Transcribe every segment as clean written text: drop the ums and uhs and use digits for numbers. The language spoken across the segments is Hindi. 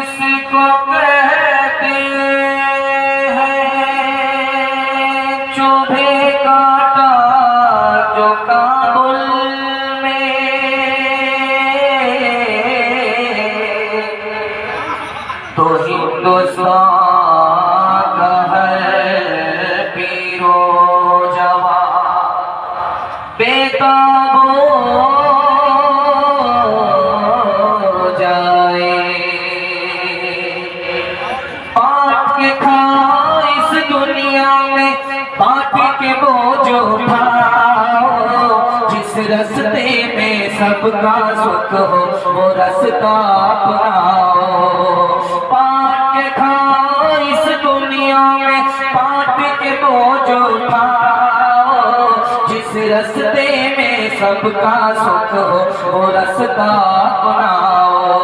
इसको कहते हैं चुभे काटा जो काबुल में तो हिंदुस्तान का हर पीरो जवान बेकाबू रस्ते में सबका सुख हो वो रास्ता अपनाओ। पाट के खाओ इस दुनिया में पाट के बोझ उठाओ। जिस रास्ते में सबका सुख हो वो रास्ता अपनाओ।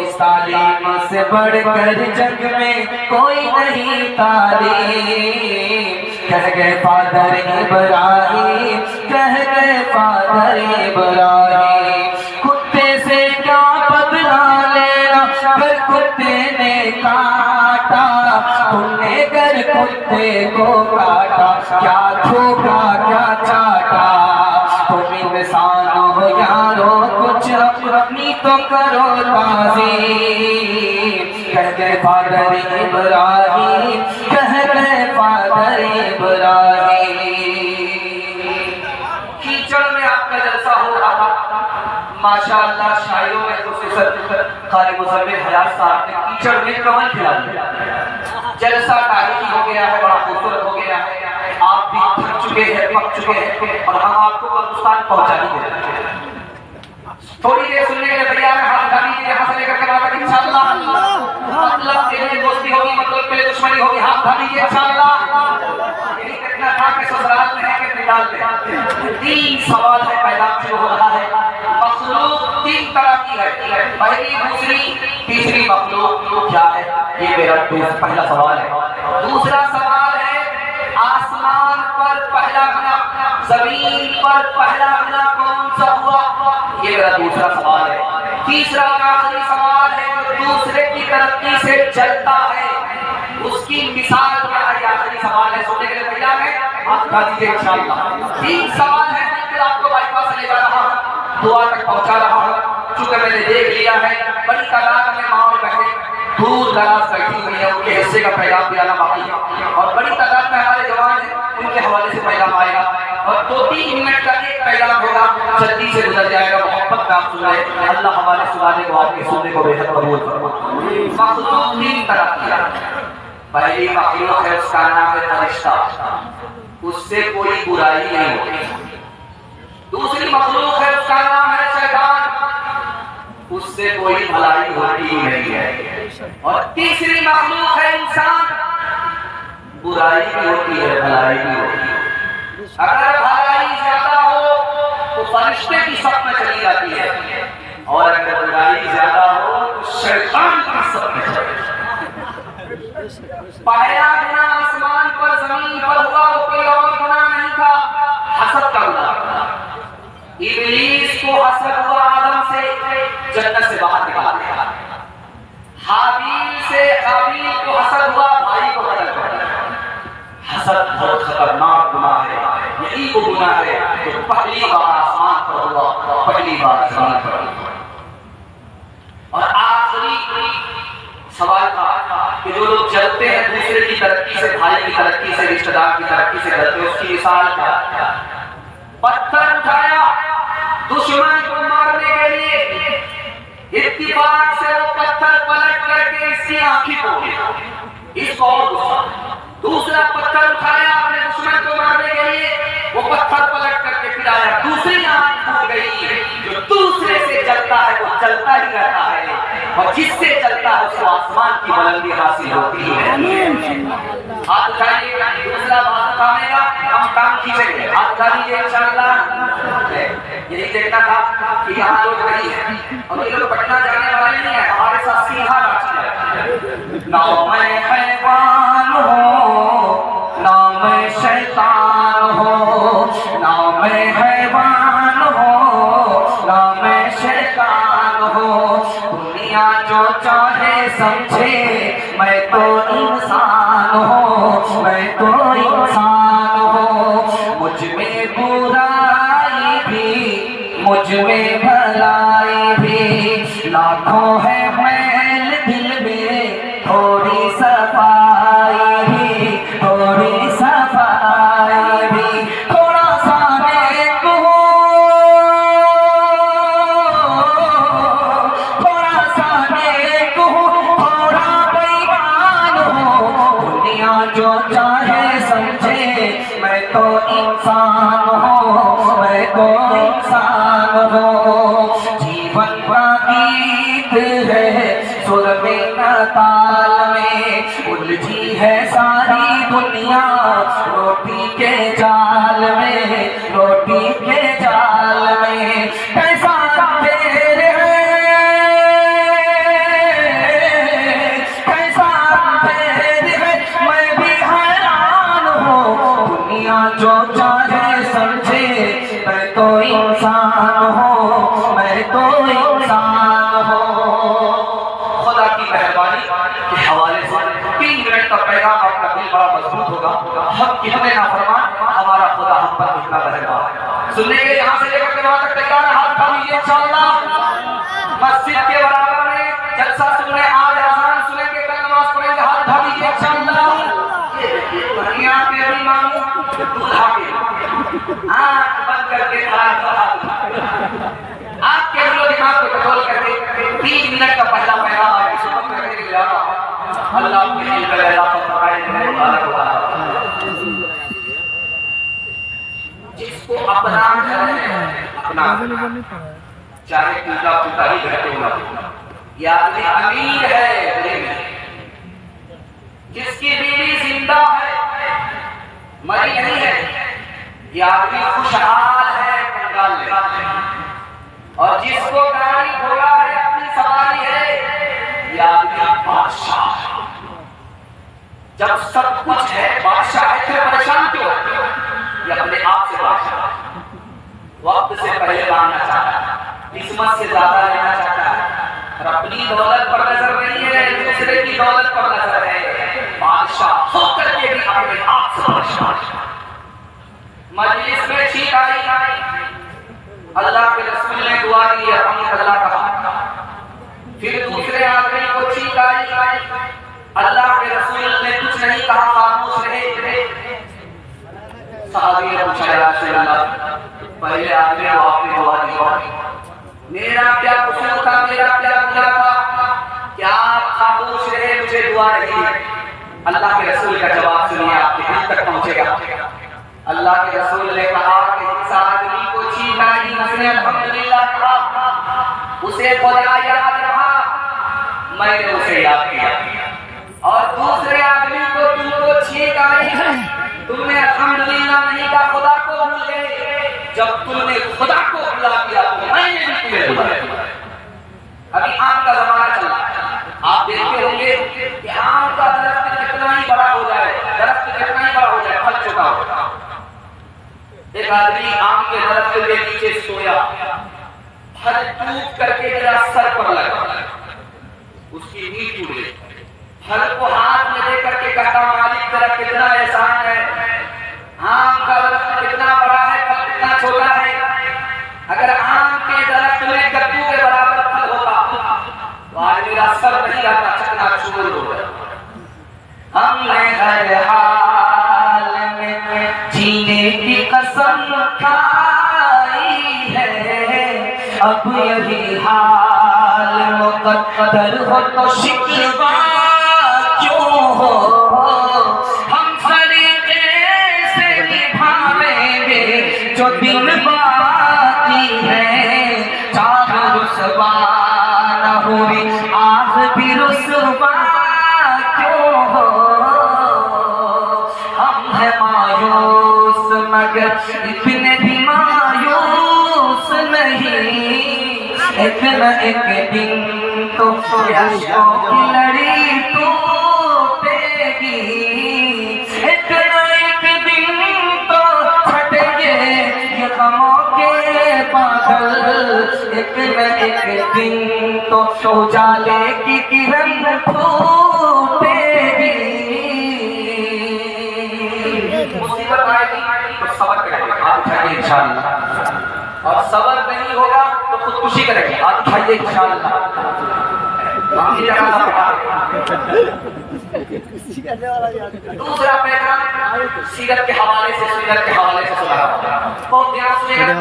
इस तालीम से बढ़कर जग में कोई नहीं तालीम। कह गए फादर इब्राहिम कह गए फादर इब्राहिम कुत्ते से क्या बदला लेना फिर कुत्ते ने काटा। तुमने कर कुत्ते को काटा क्या ठोका क्या चाटा। तुम इंसान हो यारो कुछ अपनी तो करो ताज़ीम। कह गए फादर इब्राहिम कह गए फादर इब्राहिम। कीचड़ में आपका जलसा हो रहा था माशाअल्लाह। शायरों ने प्रोफेसर कारी मुज़म्मिल हयात साहब ने कीचड़ में कमल खिला दिया। जलसा तारीखी हो गया है, बड़ा खूबसूरत हो गया है। आप भी थक चुके हैं पक चुके हैं और हम आपको हिंदुस्तान पहुंचा ही देते हैं। थोड़ी देर सुनने के लिए तैयार है। हाथ उठा लीजिए यहाँ से लेकर के वहां तक इंशाअल्लाह। मतलब तेरे दोस्ती होगी मतलब के लिए दुश्मनी होगी। हाथ उठा लीजिए इंशाअल्लाह। यही कितना था कि ससुराल में है कि पिंडाल में। तीन सवाल है पैदा शुरू हो रहा है। मखलूक तीन तरह की है, पहली दूसरी तीसरी मखलूक क्या है ये मेरा पहला सवाल है। दूसरा सवाल है आसमान पर पहला बना जमीन पर पहला बना कौन सा हुआ ये मेरा दूसरा सवाल है। तीसरा और आखिरी सवाल है जो दूसरे की तरक्की से चलता है उसकी मिसाल क्या है। आखिरी सवाल है सुनने के लिए तैयार है। आप बता दीजिए इंशाअल्लाह। तीन सवाल है फिर आपको बाईपास से ले जा रहा हूँ दुआ तक पहुंचा रहा हूँ। चूंकि मैंने देख लिया है बड़ी तादाद में माँ और बहनें दूर दराज बैठी हुई है उनके हिस्से का पैगाम भी आना बाकी है और बड़ी तादाद में हमारे जवान हैं उनके हवाले से पैगाम आएगा और 2-3 मिनट का एक पैगाम होगा जल्दी से गुजर जाएगा। मोहब्बत का आप सुन रहे अल्लाह हमारे सुनाने को आपके सुनने को बेहद कबूल फरमाए। मखलूक तीन तरह की है। पहली मखलूक है उसका नाम है फरिश्ता, उससे कोई बुराई नहीं होती। दूसरी मखलूक है उसका नाम है शैतान, उससे कोई भलाई होती नहीं है। और तीसरी मखलूक है इंसान, बुराई भी होती है भलाई भी होती है। अगर भलाई ज्यादा हो तो फरिश्ते की सफ में चली जाती है शैतान की सब पहला गुनाह आसमान पर जमीन पर हुआ वो कोई और गुनाह नहीं था, हसद का गुनाह। इब्लीस को हसद हुआ आदम से, जन्नत से बाहर निकाल दिया। हाबील से काबील को हसद हुआ, भाई को कत्ल कर दिया। हसद बहुत खतरनाक गुनाह है। यही वो गुनाह है जो पहली बार आसमान पर हुआ, पहली बार जमीन पर हुआ। और आखिरी सवाल था कि जो लोग जलते हैं दूसरे की तरक्की से, भाई की तरक्की से, रिश्तेदार की तरक्की से जलते हैं, उसकी मिसाल क्या? पत्थर उठाया दुश्मन को मारने के लिए, इत्तिफाक से वो पत्थर पलट करके इसकी आंखी को, इसको और दूसरा पत्थर उठाया अपने दुश्मन को मारने के लिए, वो पत्थर पलट करके फिर आया, दूसरी आंख फूट गई। जो दूसरे से जलता है वो जलता ही रहता है, और जिससे चलता है उसको आसमान की बुलंदी हासिल होती है। हाथ उठाइए, दूसरा बात उठाएगा, हम काम खींचेंगे। हाथ उठा लीजिए इंशाअल्लाह। यही देखना था कि यहाँ लोग नहीं है, और ये लोग पटना जाने वाले नहीं है, हमारे साथ सीधा रांची है। ना मैं हैवान हो, ना मैं शैतान हो, ना मैं हैवान हो, ना मैं शैतान हो। दुनिया जो चाहे समझे, मैं तो इंसान हूँ, मैं तो इंसान हूँ। मुझ में बुराई भी, मुझ में भलाई भी, लाखों है मैल दिल में, थोड़ी सफाई भी, थोड़ी सफाई भी, थोड़ा सा नेक हो, थोड़ा सा नेक हो, थोड़ा बेईमान हो। दुनिया जो चाहे समझे, मैं तो इंसान हूँ, मैं तो इंसान हूँ। जीवन का गीत है सुर में न ताल में, उलझी है सारी दुनिया रोटी के जाल में, रोटी के जाल में। कैसा अंधेर है, कैसा अंधेर है, मैं भी हैरान हूँ। दुनिया जो चाहे समझे, मैं तो इंसान हूँ, मैं तो इंसान हूँ। खुदा की मेहरबानी के हवाले से 3 मिनट का पैगाम, आपका दिल बड़ा मजबूत होगा। हम कितने नाफरमान, हमारा खुदा हम पर कितना मेहरबान। सुनेंगे यहाँ से लेकर के वहाँ तक तैयार, हाथ उठा लीजिए इंशाअल्लाह। मस्जिद के बराबर में जलसा सुनने, आज अज़ान सुनेंगे, कल नमाज पढ़ेंगे, हाथ उठा लीजिए इंशाअल्लाह। दुनिया के अभी मामू दूल्हा के आँख बंद करके आपके दिलो दिमाग को कंट्रोल करके 3 मिनट का पहला पैगाम आपकी सुबह करने के लिए अल्लाह के दिल का अल्लाह को जिसको अपना घर है, अपना चाहे टूटा फूटा ही घर क्यों ना हो, ये आदमी अमीर है, जिसकी बीवी जिंदा है, मरी नहीं है, ये आदमी खुशहाल है, कंगाल है। और जिसको गाड़ी घोड़ा है, अपनी सवारी है, ये आदमी बादशाह है। जब सब कुछ है, बादशाह है, फिर परेशान क्यों? ये अपने आप से बादशाह, वक्त से पहले लाना चाहता है, किस्मत से ज्यादा लेना चाहता है, और अपनी दौलत पर नजर नहीं है, दूसरे की दौलत पर नजर है। बादशाह होकर के भी अपने आप से परेशान। मजलिस में ठीक आई, अल्लाह के रसूल ने दुआ दी, अल्लाह कहा। फिर दूसरे आदमी को छींक आई, अल्लाह के रसूल ने कुछ नहीं कहा, खामोश रहे। सहाबी ने पूछा, या रसूल अल्लाह, पहले आदमी को आपने दुआ दी, मेरा क्या कसूर था, मेरा क्या गुनाह था, क्या आप खामोश रहे, मुझे दुआ नहीं? अल्लाह के रसूल का जवाब सुनिए, आपके दिल तक पहुंचेगा। अल्लाह के रसूल ने कहा कि जिस आदमी को छींक आई, उसने अल्हम्दुलिल्लाह कहा, उसे खुदा याद रहा, मैंने उसे याद किया। और दूसरे आदमी को तुमको छींक आई, तुमने अल्हम्दुलिल्लाह नहीं कहा, खुदा को भूल गए। जब तुमने खुदा को भुला दिया तो मैंने भी तुम्हें भुला दिया। अभी आम का जमाना चल रहा है, के नीचे सोया, फल टूट करके मेरा सर पर लगा, उसकी नींद टूट गई। फल को हाथ में लेकर के कहता मालिक तेरा कितना एहसान है, आम का दरख्त कितना बड़ा है, फल कितना छोटा है। अगर आम के दरख्त में कद्दू के बराबर फल होता तो आज मेरा सर नहीं आता, चकनाचूर हो गया। हमने हर हाल में जीने की कसम खाई है, अब यही हाल मुकद्दर हो तो शिकवा क्यों हो, हम सलीके से निभावेंगे जो दिन बाकी है। चाहे रुसवा न हुई आह भी रुसवा क्यों हो, हम है मायूस मगर इतने भी मायूस नहीं, एक न एक दिन तो याशों की लड़ी टूटेगी, एक न एक दिन तो फटेंगे ये गमों के बादल, एक न एक दिन तो उजाले की किरण फूटेगी। मुसीबत आएगी तो सब्र करेंगे, हाथ उठाइए इंशाअल्लाह, और सब्र नहीं होगा तो खुदकुशी करेंगे, हाथ उठाइए इंशाअल्लाह। दूसरा पैगाम सीरत के हवाले से सुना, बहुत ध्यान सुनिएगा।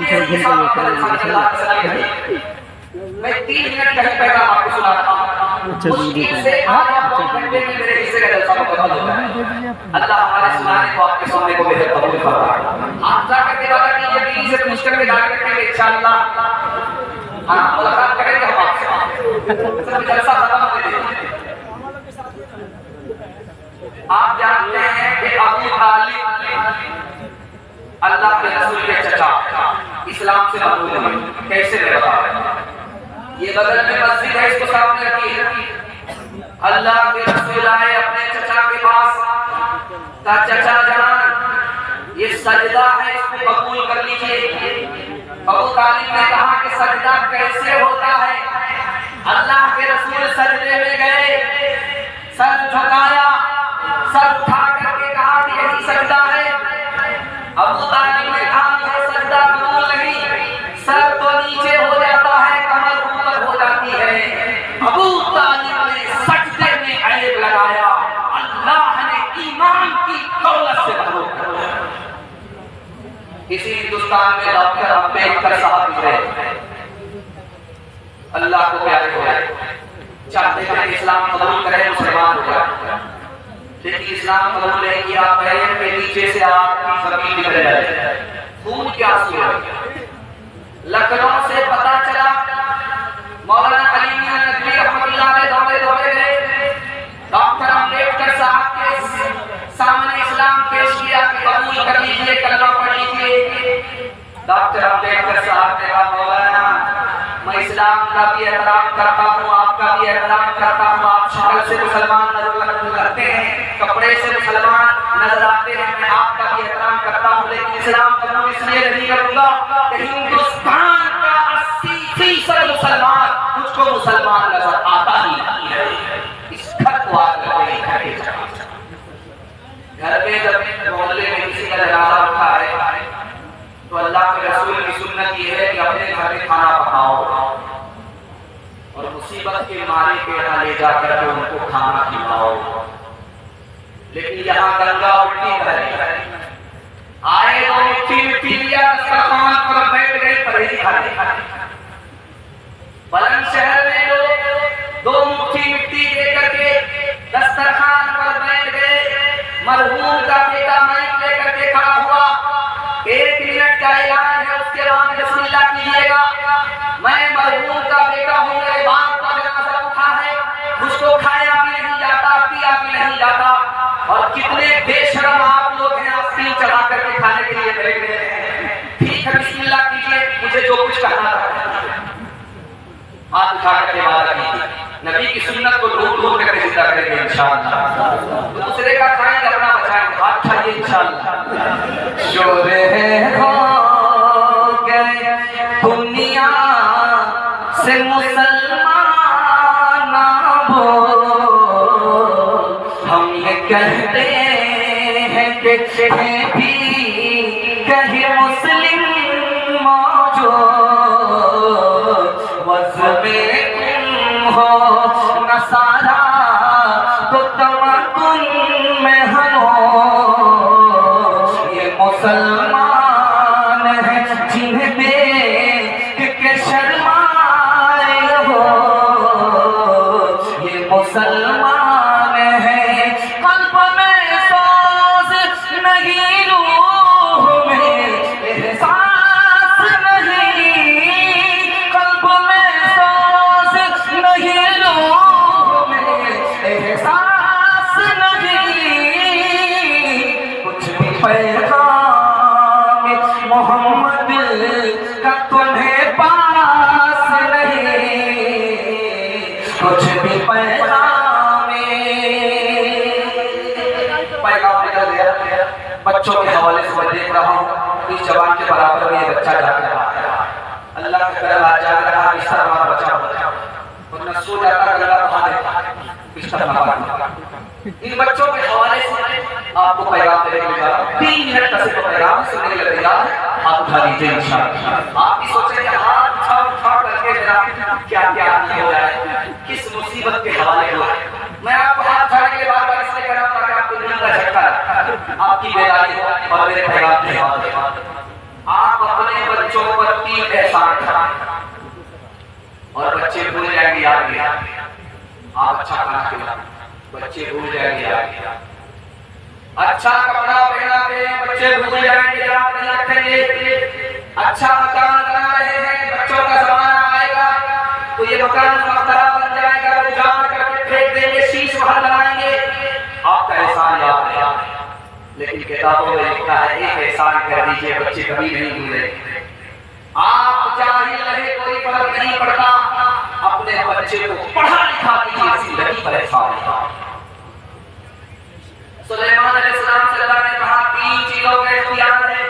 मैं 3 मिनट का ही पैगाम आपको सुना रहा हूँ, मुश्किल से आधा पौन घंटे में मेरे हिस्से का जलसा मुकम्मल होता है। अल्लाह हमारे सुनाने को आपके सुनने को बेहतर कबूल फरमाए। आप जाकर के वादा कीजिए, दिल से पूछ करके जाकर के इंशाअल्लाह हाँ मुलाकात करेंगे हम आपसे, सब जलसा खत्म होने देंगे। आप जानते हैं कि अबू तालिब अल्लाह के रसूल के चचा, इस्लाम से मरहूम है, कैसे रहता है। ये बगल में मस्जिद है, इसको सामने रखिए। अल्लाह के रसूल आए अपने चचा के पास, कहा चचा जान ये सजदा है, इसको कबूल कर लीजिए। अबू तालिब ने कहा कि सजदा कैसे होता है। अल्लाह के रसूल सजदे में गए, सर झुकाया, सर उठा करके कहा कि यही सजदा है। अबू तालिब ने कहा यह सजदा कबूल नहीं, सर तो नीचे हो जाता है, कमर ऊपर हो जाती है। अबू तालिब ने सजदे में ऐब लगाया, अल्लाह ने ईमान की दौलत से भरो। इसी हिंदुस्तान में डॉक्टर अम्बेडकर साहब थे, अल्लाह को प्यारे हो गए, चाहते थे इस्लाम कबूल करें, मुसलमान हो जाए, लेकिन इस्लाम कबूल नहीं किया। पैर के नीचे से आपकी जमीन निकल जाए, खून के आंसू है। लखनऊ से पता चला, मौलाना अली मियां नदवी रहमतुल्लाह अलैह दौड़े गए, डॉक्टर अम्बेडकर साहब के सामने इस्लाम पेश किया कि कबूल कर लीजिए, कलमा पढ़ लीजिए। डॉक्टर अम्बेडकर साहब ने कहा मौलाना मैं इस्लाम का भी एहतराम करता हूँ, आपका भी एहतराम करता हूँ, आप शक्ल से मुसलमान नजर लगते हैं, कपड़े से मुसलमान नजर आते हैं, मैं आपका भी एहतराम करता हूँ, लेकिन इस्लाम कबूल इसलिए नहीं करूँगा कि हिंदुस्तान का 80% मुसलमान मुझको मुसलमान नजर आता ही नहीं है। इस घर को आग लगे, घर में जब मोहल्ले में किसी का जनाजा उठा है तो अल्लाह के रसूल की सुन्नत ये है कि अपने घर में खाना पकाओ और मुसीबत के मारे के यहाँ ले जाकर के उनको खाना खिलाओ। लेकिन यहाँ गंगा उल्टी बहे, आए तो मिट्टी लिया, दस्तरखान पर बैठ गए परहेजी खाने। बुलंदशहर में लोग 2 मुट्ठी मिट्टी लेकर के दस्तरखान पर बैठ गए, मरहूम का बेटा माइक लेकर के खड़ा हुआ, 1 मिनट का ऐलान है, उसके बाद बिस्मिल्लाह कीजिएगा। मैं मरहूम का बेटा हूँ, मेरे बाप का जनाजा उठा है, मुझको खाया भी नहीं जाता, पिया भी नहीं जाता, और कितने बेशर्म आप लोग हैं, आस्तीन चढ़ा करके खाने के लिए बैठ गए हैं। ठीक है बिस्मिल्लाह कीजिए, मुझे जो कुछ कहना था हाथ उठा करके वादा कीजिए। नबी की सुन्नत को ढूंढ करके जिंदा करेंगे इंशाअल्लाह, दूसरे का खाएंगे अपना बचाएंगे। हाथ उठाइए इंशाअल्लाह। शोरे हो गए से मुसलमान हो, हम ये कहते हैं कि भी कहीं मुस्लिम मौजूद, वज़्न में हो नसारा तो तमद्दुन में हम हो, ये मुसलमान है जिन्हें देख के शर्माए हो, ये मुसलमान है कल्ब में सोज नहीं, रूह में एहसास नहीं, कल्ब में सोज नहीं, रूह में एहसास नहीं, कुछ भी पैगाम मोहम्मद का तुम्हें पास नहीं, कुछ भी पैगाम निकल गया। बच्चों के हवाले से मैं देख रहा हूँ इस जवान के बराबर में ये बच्चा जाग रहा है। अल्लाह का करम आज जाग रहा है, बिस्तर हमारा बचा हुआ है, वरना सो जाता गला बहा देता बिस्तर हमारा। इन बच्चों के हवाले से आपको पैगाम देने के लिए 3 मिनट का सिर्फ पैगाम सुनने के लिए तैयार है, आप उठा लीजिए इंशाअल्लाह। आप भी सोचेंगे हाथ उठा करके जरा क्या क्या हो रहा है, किस मुसीबत के हवाले हो रहा है। मैं आपको हाथ उठाने के बाद इसलिए कह रहा हूं ताकि आपको नींद का झटका आपकी बेदारी हो और मेरे पैगाम के हवाले। आप अपने बच्चों पर 3 एहसान करें और बच्चे भूल जाएंगे याद नहीं। आप अच्छा खाना खिलाएं, बच्चे भूल जाएंगे याद नहीं। अच्छा कपड़ा पहना के बच्चे भूल जाएंगे याद नहीं रखेंगे। अच्छा मकान बना रहे हैं, बच्चों का जमाना आएगा तो ये मकान मख्तरा बन जाएगा, उजाड़ करके फेंक देंगे, शीश महल बनाएंगे, आपका एहसान याद नहीं। लेकिन किताबों में लिखा है एक एहसान कर दीजिए बच्चे कभी नहीं भूलेंगे। आप जाहिल रहे कोई फर्क नहीं पड़ता, अपने बच्चे को पढ़ा लिखा कीजिए, जिंदगी पर एहसान। सुलेमान अलैहिस्सलाम से अल्लाह ने कहा 3 चीजों का इख्तियार है,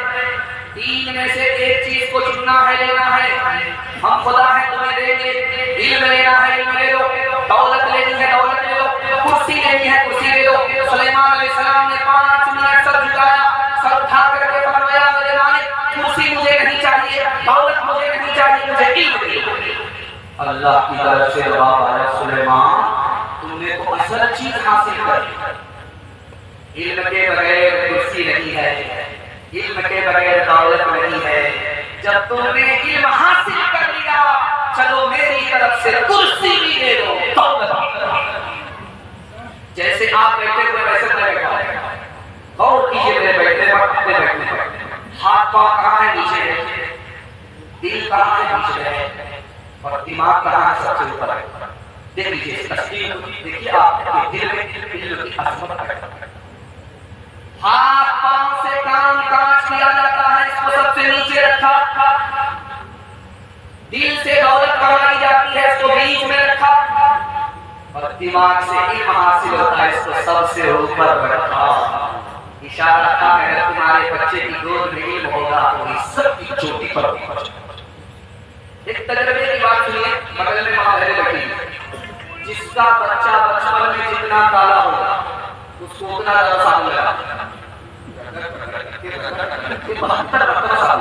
3 में से एक चीज को चुनना है, लेना है। हम खुदा है तुम्हें देंगे, इल्म लेना है इल्म ले लो, दौलत लेनी है दौलत ले लो, कुर्सी लेनी है कुर्सी ले लो। सुलेमान अलैहिस्सलाम ने 5 मिनट सर झुकाया, सर उठा करके फरमाया मेरे मालिक कुर्सी मुझे नहीं चाहिए, दौलत मुझे नहीं चाहिए, मुझे इल्म दे दो। अल्लाह की तरफ से जवाब आया सुलेमान तुमने तो असल चीज हासिल कर ली, इल्म के बगैर कुर्सी नहीं है, इल्म के बगैर दौलत नहीं है। जब तुमने इल्म हासिल कर लिया चलो मेरी तरफ से कुर्सी भी ले लो, दौलत। जैसे आप बैठे हुए वैसे मैं बैठा, गौर कीजिए मेरे बैठने पर, अपने बैठने पर। हाथ पांव कहाँ है नीचे है, दिल कहाँ है नीचे है, और दिमाग कहाँ है सबसे ऊपर है। देख लीजिए तस्वीर, देखिए आपके दिल में इल्म की अजमत है। हाथ पांव से काम काज किया जाता है, इसको सबसे नीचे रखा। दिल से दौलत कमाई जाती है, इसको बीच में रखा। और दिमाग से इल्म हासिल होता है, इसको सबसे ऊपर रखा। इशारा था अगर तुम्हारे बच्चे की गोद में इल्म होगा तो इस सब की चोटी पर पहुंच। एक तजर्बे की बात सुनिए, बगल में मां बहन बैठी, जिसका बच्चा बचपन में जितना काला होगा उसको उतना ज्यादा साबुन लगा, 72 साल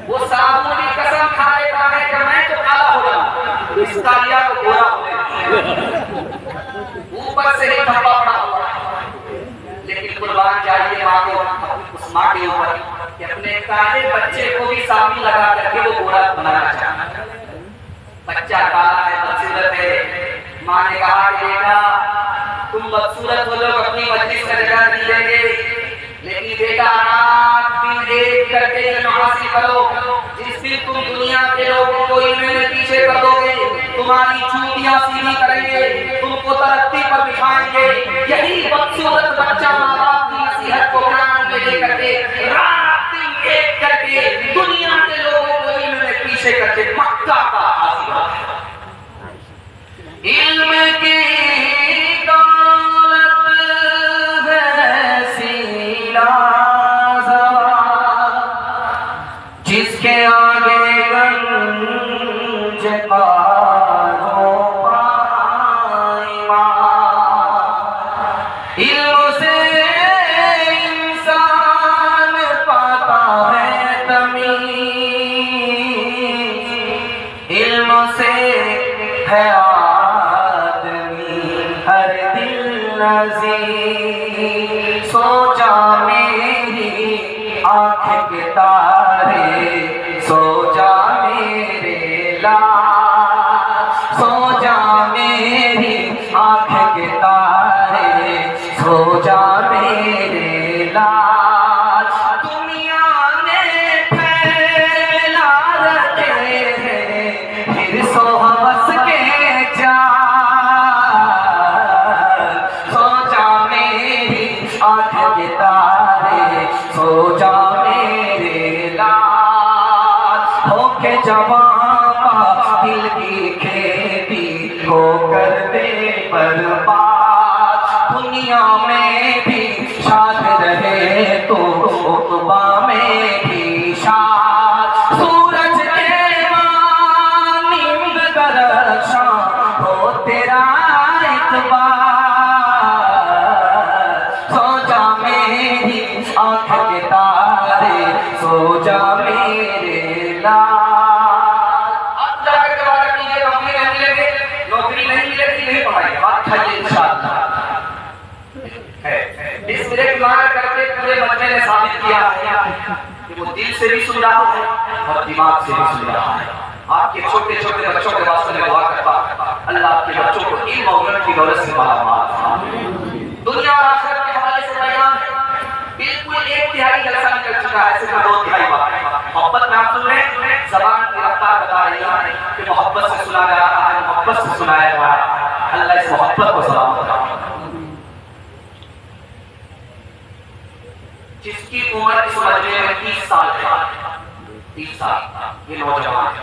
वो साबुन की कसम खा लेता है कि मैं तो काला हो जाऊं, इस कालिया को गोरा हो गया, ऊपर से ही धब्बा पड़ा हुआ। लेकिन कुर्बान जाइए माँ को, उस माँ के ऊपर कि अपने काले बच्चे को भी साबुन लगा करके वो गोरा बनाना चाहता। बच्चा काला है, बदसूरत है, माँ ने कहा कि बेटा तुम बदसूरत हो लोग अपनी मजलिस में जगह नहीं देंगे, लेकिन बेटा रात दिन एक करके इल्म हासिल करो। जिस दिन तुम दुनिया के लोगों को इल्म में पीछे कर दोगे, तुम्हारी चूतियां सीधी करेंगे, तुमको तरक्की पर बिठाएंगे। यही बदसूरत बच्चा माँ बाप की नसीहत को कान में लेकर के रात दिन एक करके दुनिया के लोगों को इल्म में पीछे करके मक्का का हासिल होगा। इल्म की जिसके आगे है आदमी हर दिल नज़ीर, सो जा मेरी आँख के तारे, सो जा मेरे लाल, सो जा मेरी आँख के तारे, सो जा मेरे लाल। दुनिया ने फैला रखे हैं फिर सो हवस के जाल, सो जा मेरी आँख के तारे, सो जा मेरे लाल। होके जवां दिल की खेती को कर दे बर्बाद, दुनिया में भी शाद रहे तो उक़बा में भी शाद। सूरज के मानिंद दरख्शां हो तेरा इतबार, सो जा मेरी आँख के तारे, सो जा मेरे लाल। अब जाकर के वादा कीजिए नौकरी नहीं मिलेगी, नौकरी नहीं मिलेगी, नहीं पढ़ाई, बात खाइए इंशाअल्लाह। इस मेरे मार करके पूरे मजमे ने साबित किया कि वो दिल से भी सुन रहा है और दिमाग से भी सुन रहा है। आपके छोटे छोटे बच्चों के वास्ते मैं दुआ करता हूं, अल्लाह आपके बच्चों को इल्म और इल्म की दौलत से मालामाल फरमाए। दुनिया और आखिरत के हवाले से बयान है, बिल्कुल 1/3 जलसा निकल चुका है, सिर्फ 2/3 बात। मोहब्बत में आप सुन रहे हैं, ज़बान की रफ्तार बता रही है कि मोहब्बत से सुना जा रहा है, मोहब्बत से सुनाया जा रहा है। अल्लाह इस मोहब्बत को सलामत रखे। जिसकी उम्र इस मजमे में 30 साल है, 30 साल ये नौजवान है,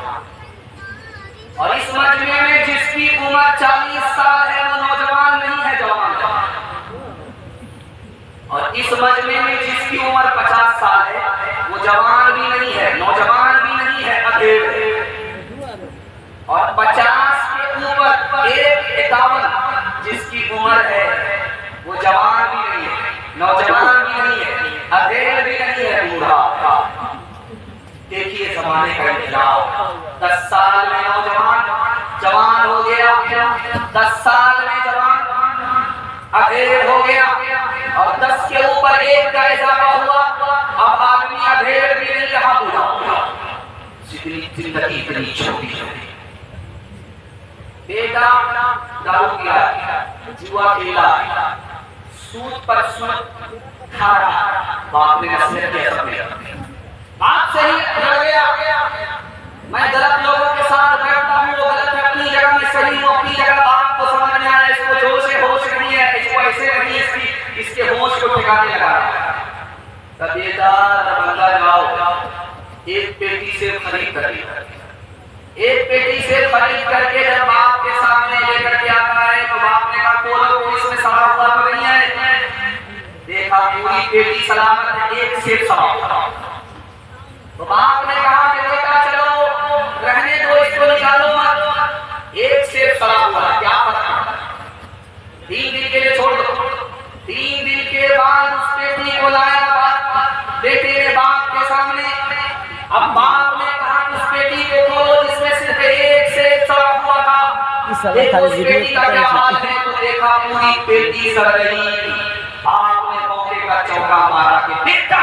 और इस मजमे में जिसकी उम्र 40 साल है वो नौजवान नहीं है, जवान है। और इस मजमे में जिसकी उम्र 50 साल है वो जवान भी नहीं है, नौजवान भी नहीं है, अधेड़ है। और 50 के ऊपर 51 जिसकी उम्र है वो जवान भी नहीं है, नौजवान भी नहीं है, अधेड़ भी नहीं है, बूढ़ा। देखिए जमाने का इख्तिलाफ। 10 साल में नौजवान जवान हो गया, 10 साल में जवान अधेड़ हो गया, और 10 के ऊपर 1 का इजाफा हुआ, अब आदमी अधेड़ भी नहीं रहा, बूढ़ा हो गया। जिंदगी इतनी छोटी छोटी। बेटा दारू पिया, जुआ खेला, सूद पर सूद खा रहा, बाप ने नसीहत किया सब में बात सही लग गया। मैं गलत लोगों के साथ बैठता हूँ, वो गलत है अपनी जगह, मैं सही हूँ अपनी जगह। बाप को समझ में आया इसको जोश है, होश नहीं है, इसको ऐसे नहीं, इसके होश को ठिकाने लगा। तब बेटा बंदा जाओ, एक पेटी से खरीद करिए, एक पेटी से खरीद करके जब बाप के सामने लेकर के आता है तो बाप ने कहा खोलो, इसमें सड़ा हुआ तो नहीं है। देखा पूरी पेटी सलामत है, एक सेब सड़ा हुआ। तो बाप ने कहा कि बेटा चलो रहने दो, इसको निकालो मत, एक सेब सड़ा हुआ है, क्या फर्क है, 3 दिन के लिए छोड़ दो। 3 दिन के बाद उस पेटी को लाया बेटे ने बाप के सामने। अब बाप ने कहा उस पेटी को खोलो जिसमें सिर्फ एक सेब सड़ा हुआ था, देखो उस पेटी का क्या हाल है। तो देखा पूरी पेटी सड़ गई। आपने मौके का चौका मारा कि बेटा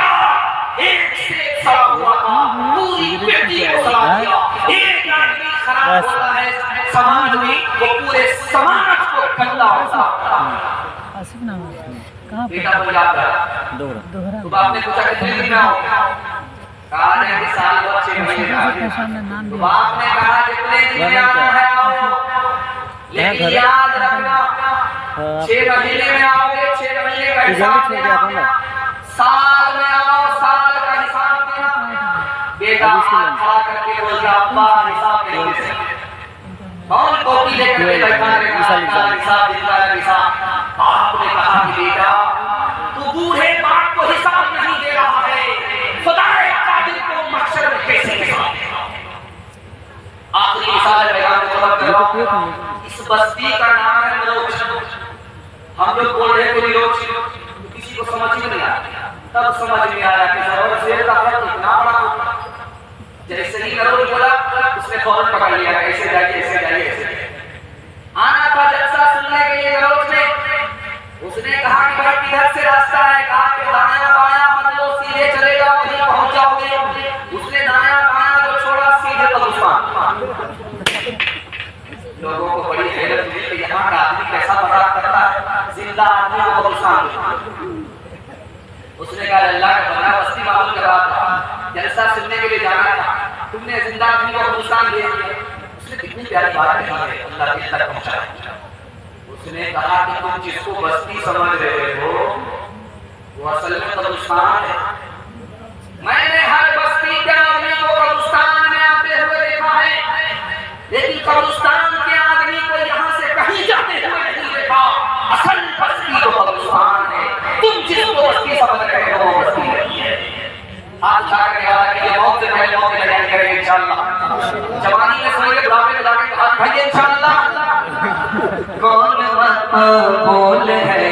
एक सेब सड़ा हुआ था, पूरी पेटी को सड़ा दिया। एक आदमी खराब होता है समाज में, वो पूरे समाज को गंदा होता है। बेटा को याद रहा, तो बाप ने पूछा कितने दिन में आओगे, कहा कि साल भर 6 महीने में। तो बाप ने कहा जितने दिन में आना है आओ, लेकिन याद रखना 6 महीने में आओगे, 6 महीने का हिसाब देना, साल में आओ, साल का हिसाब देना। बेटा हाथ खड़ा करके बोल रहा अब्बा हिसाब नहीं दे सकते, कौन कॉपी लेकर के बैठा है हिसाब देता है हिसाब। आपने कहा कि बेटा तू बूढ़े बाप को हिसाब नहीं दे रहा है, खुदाए कादिर को महशर में कैसे हिसाब देगा। आखिरी मिसाल बयान करो, इस बस्ती का नाम है मरोच। हम लोग बोल रहे थे निरोच, किसी को समझ ही नहीं आया, तब समझ में आया कि सरोवर शेर का फर्क इतना बड़ा होता। जैसे ही नरोज बोला उसने फौरन पकड़ लिया, ऐसे जाइए ऐसे जाइए ऐसे। आना था जलसा सुनने के लिए गरोज में। उसने कहा कि भाई किधर से रास्ता है? कहा कि दाया बाया मत लो, सीधे चले जाओ, वहीं पहुंच जाओगे। उसने दाया बाया जो छोड़ा, सीधे कब्रिस्तान। लोगों को बड़ी हैरत हुई कि यहाँ का आदमी कैसा मजाक करता है, जिंदा आदमी को कब्रिस्तान। उसने कहा अल्लाह का बंदा बस्ती मालूम कर रहा था, जलसा सुनने के लिए जाना था, तुमने जिंदा आदमी को कब्रिस्तान भेज दिया। उसने कितनी प्यारी बात कही है, अल्लाह दिल तक पहुंचाया। उसने कहा कि तुम जिसको बस्ती समझ रहे हो वो असल में कब्रिस्तान है। मैंने हर बस्ती के आदमी को कब्रिस्तान में आते हुए देखा है, लेकिन कब्रिस्तान के आदमी को यहाँ से कहीं जाते हुए नहीं देखा। असल बस्ती तो कब्रिस्तान है, तुम जिसको बस्ती समझ रहे हो वो बस्ती नहीं है। हाथ उठा के वादा कीजिए, मौत से पहले मौत की तैयारी करेंगे इंशाअल्लाह। जवानी में सोएंगे, बुढ़ापे में जाके हाथ उठाइए इंशाअल्लाह। कौन मकबूल है,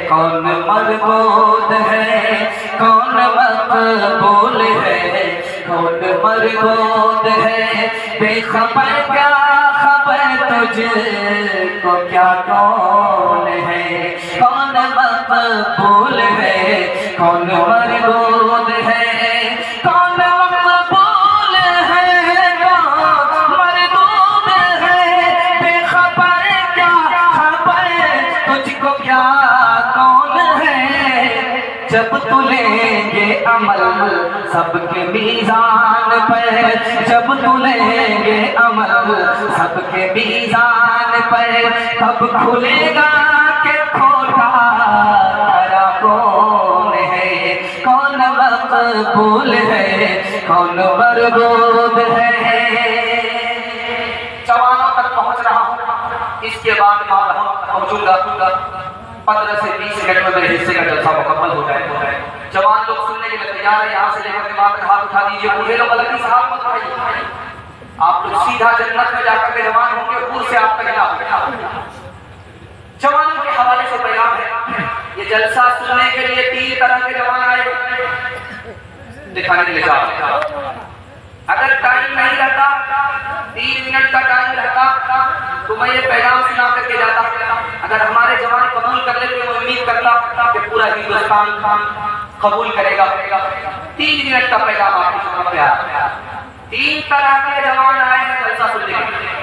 कौन मरबूद है, कौन मकबूल है, कौन मरबूद है, बेखबर क्या खबर तुझको क्या कौन है, कौन मकबूल है, कौन मरबूद है, कौन मकबूल है, कौन मरबूद है, बेखबर क्या खबर तुझको क्या कौन है। जब तुलेंगे अमल सबके मीज़ान पर, जब तुलेंगे अमल सबके मीज़ान पर, तब खुलेगा कि खोटा खरा कौन है, कौन मकबूल है, कौन मरबूद है। जवानों तक पहुंच रहा हूँ, इसके बाद पहुंचूंगा 15 से 20 मिनट में मेरे हिस्से का जलसा मुकम्मल हो जाए। जवान लोग सुनने के लिए तैयार है, यहाँ से लेकर दिमाग में हाथ उठा दीजिए। बूढ़े लोग अलग ही साथ मत उठाइए, आप लोग सीधा जन्नत में जाकर के जवान होंगे, दूर से आप तक ना। जवानों के हवाले से पैगाम है, ये जलसा सुनने के लिए 3 तरह के जवान आए दिखाने के लिए जा रहे हैं। अगर टाइम नहीं रहता, 3 मिनट का टाइम रहता तो मैं ये पैगाम सुना करके जाता। अगर हमारे जवान कबूल कर लेते, मैं उम्मीद करता कि पूरा हिंदुस्तान कबूल करेगा। 3 मिनट का पैगाम आपको समझ में आया। 3 तरह के जवान आए हैं जलसा सुनने के लिए।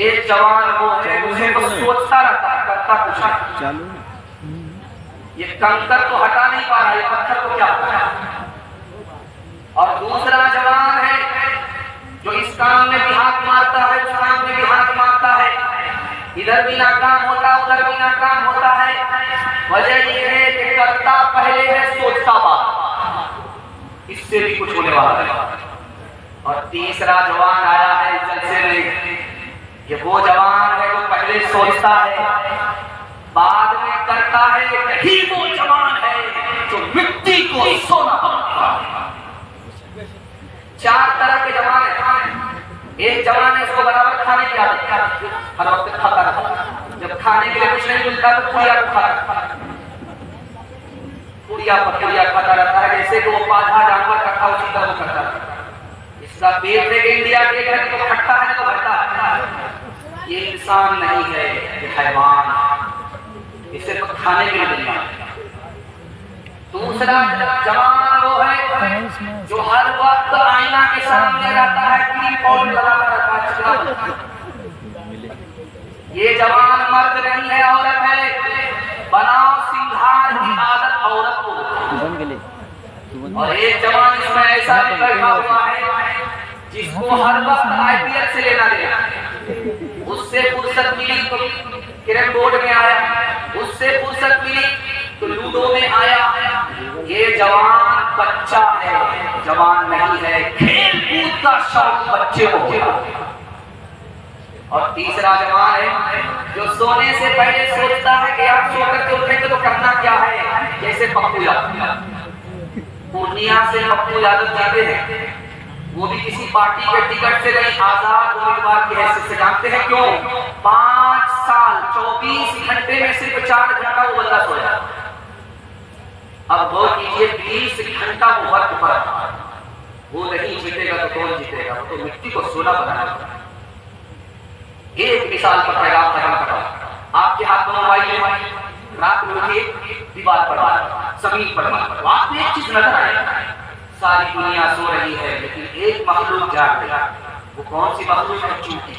एक जवान वो है, उसे तो सोचता रहता है, करता कुछ ये कंकर को हटा नहीं पा रहा, ये पत्थर को क्या हटाया। और दूसरा जवान है जो इस काम में भी हाथ मारता है, उस काम में भी हाथ मारता है, इधर भी नाकाम होता, उधर भी नाकाम होता है। वजह ये है कि करता पहले है, सोचता बाद, इससे भी कुछ होने वाला है। और तीसरा जवान आया है जलसे में, ये वो जवान है जो पहले सोचता है बाद में करता है। यही वो जवान है जो मिट्टी को सोना बनाता है। 4 तरह के जवान हैं। एक जवान है, उसको बराबर खाने की आदत है, हर वक्त खाता रहता है। जब खाने के लिए कुछ नहीं मिलता तो पुड़िया खाता रहता रहता है, जैसे कि वो पाधा जानवर करता उसी तरह वो करता है। इसका पेट देख इंडिया के घर तो खट्टा है तो भरता है। ये इंसान नहीं है, ये हैवान है, इसे तो खाने के लिए मिलना। दूसरा जवान वो है जो हर वक्त आईना के सामने रहता है, क्रीम पाउडर लगाता रहता है। ये जवान मर्द नहीं है, औरत है। बनाओ सिंगार की आदत औरत को। और एक जवान इसमें ऐसा भी बैठा हुआ है जिसको हर वक्त IPL से लेना देना। उससे फुर्सत मिली तो कैरम बोर्ड में आया, उससे फुर्सत मिली तो लूडो में आया। ये जवान बच्चा है, जवान नहीं है। खेल कूद का शौक बच्चे को होगा। और तीसरा जवान है जो सोने से पहले सोचता है कि आप सोकर के उठेंगे तो करना क्या है। जैसे पप्पू यादव, पूर्णिया से पप्पू यादव जाते हैं, वो भी किसी पार्टी के टिकट से नहीं, आजाद उम्मीदवार की हैसियत से। जानते हैं क्यों? 5 साल 24 घंटे में सिर्फ 4 घंटा वो बंदा सोया। अब वो कीजिए 20 घंटा वो वर्क पर, वो नहीं जीतेगा तो कौन जीतेगा? वो तो मिट्टी को सोना बनाएगा। एक मिसाल पर पैगाम खत्म करो। आपके हाथ में मोबाइल है, रात में उठिए, दीवार पर मारो, जमीन पर मारो, आपको एक चीज नजर आएगी, सारी दुनिया सो रही है लेकिन एक मखलूक जाग रही है। वो कौन सी मखलूक है? चूंटी।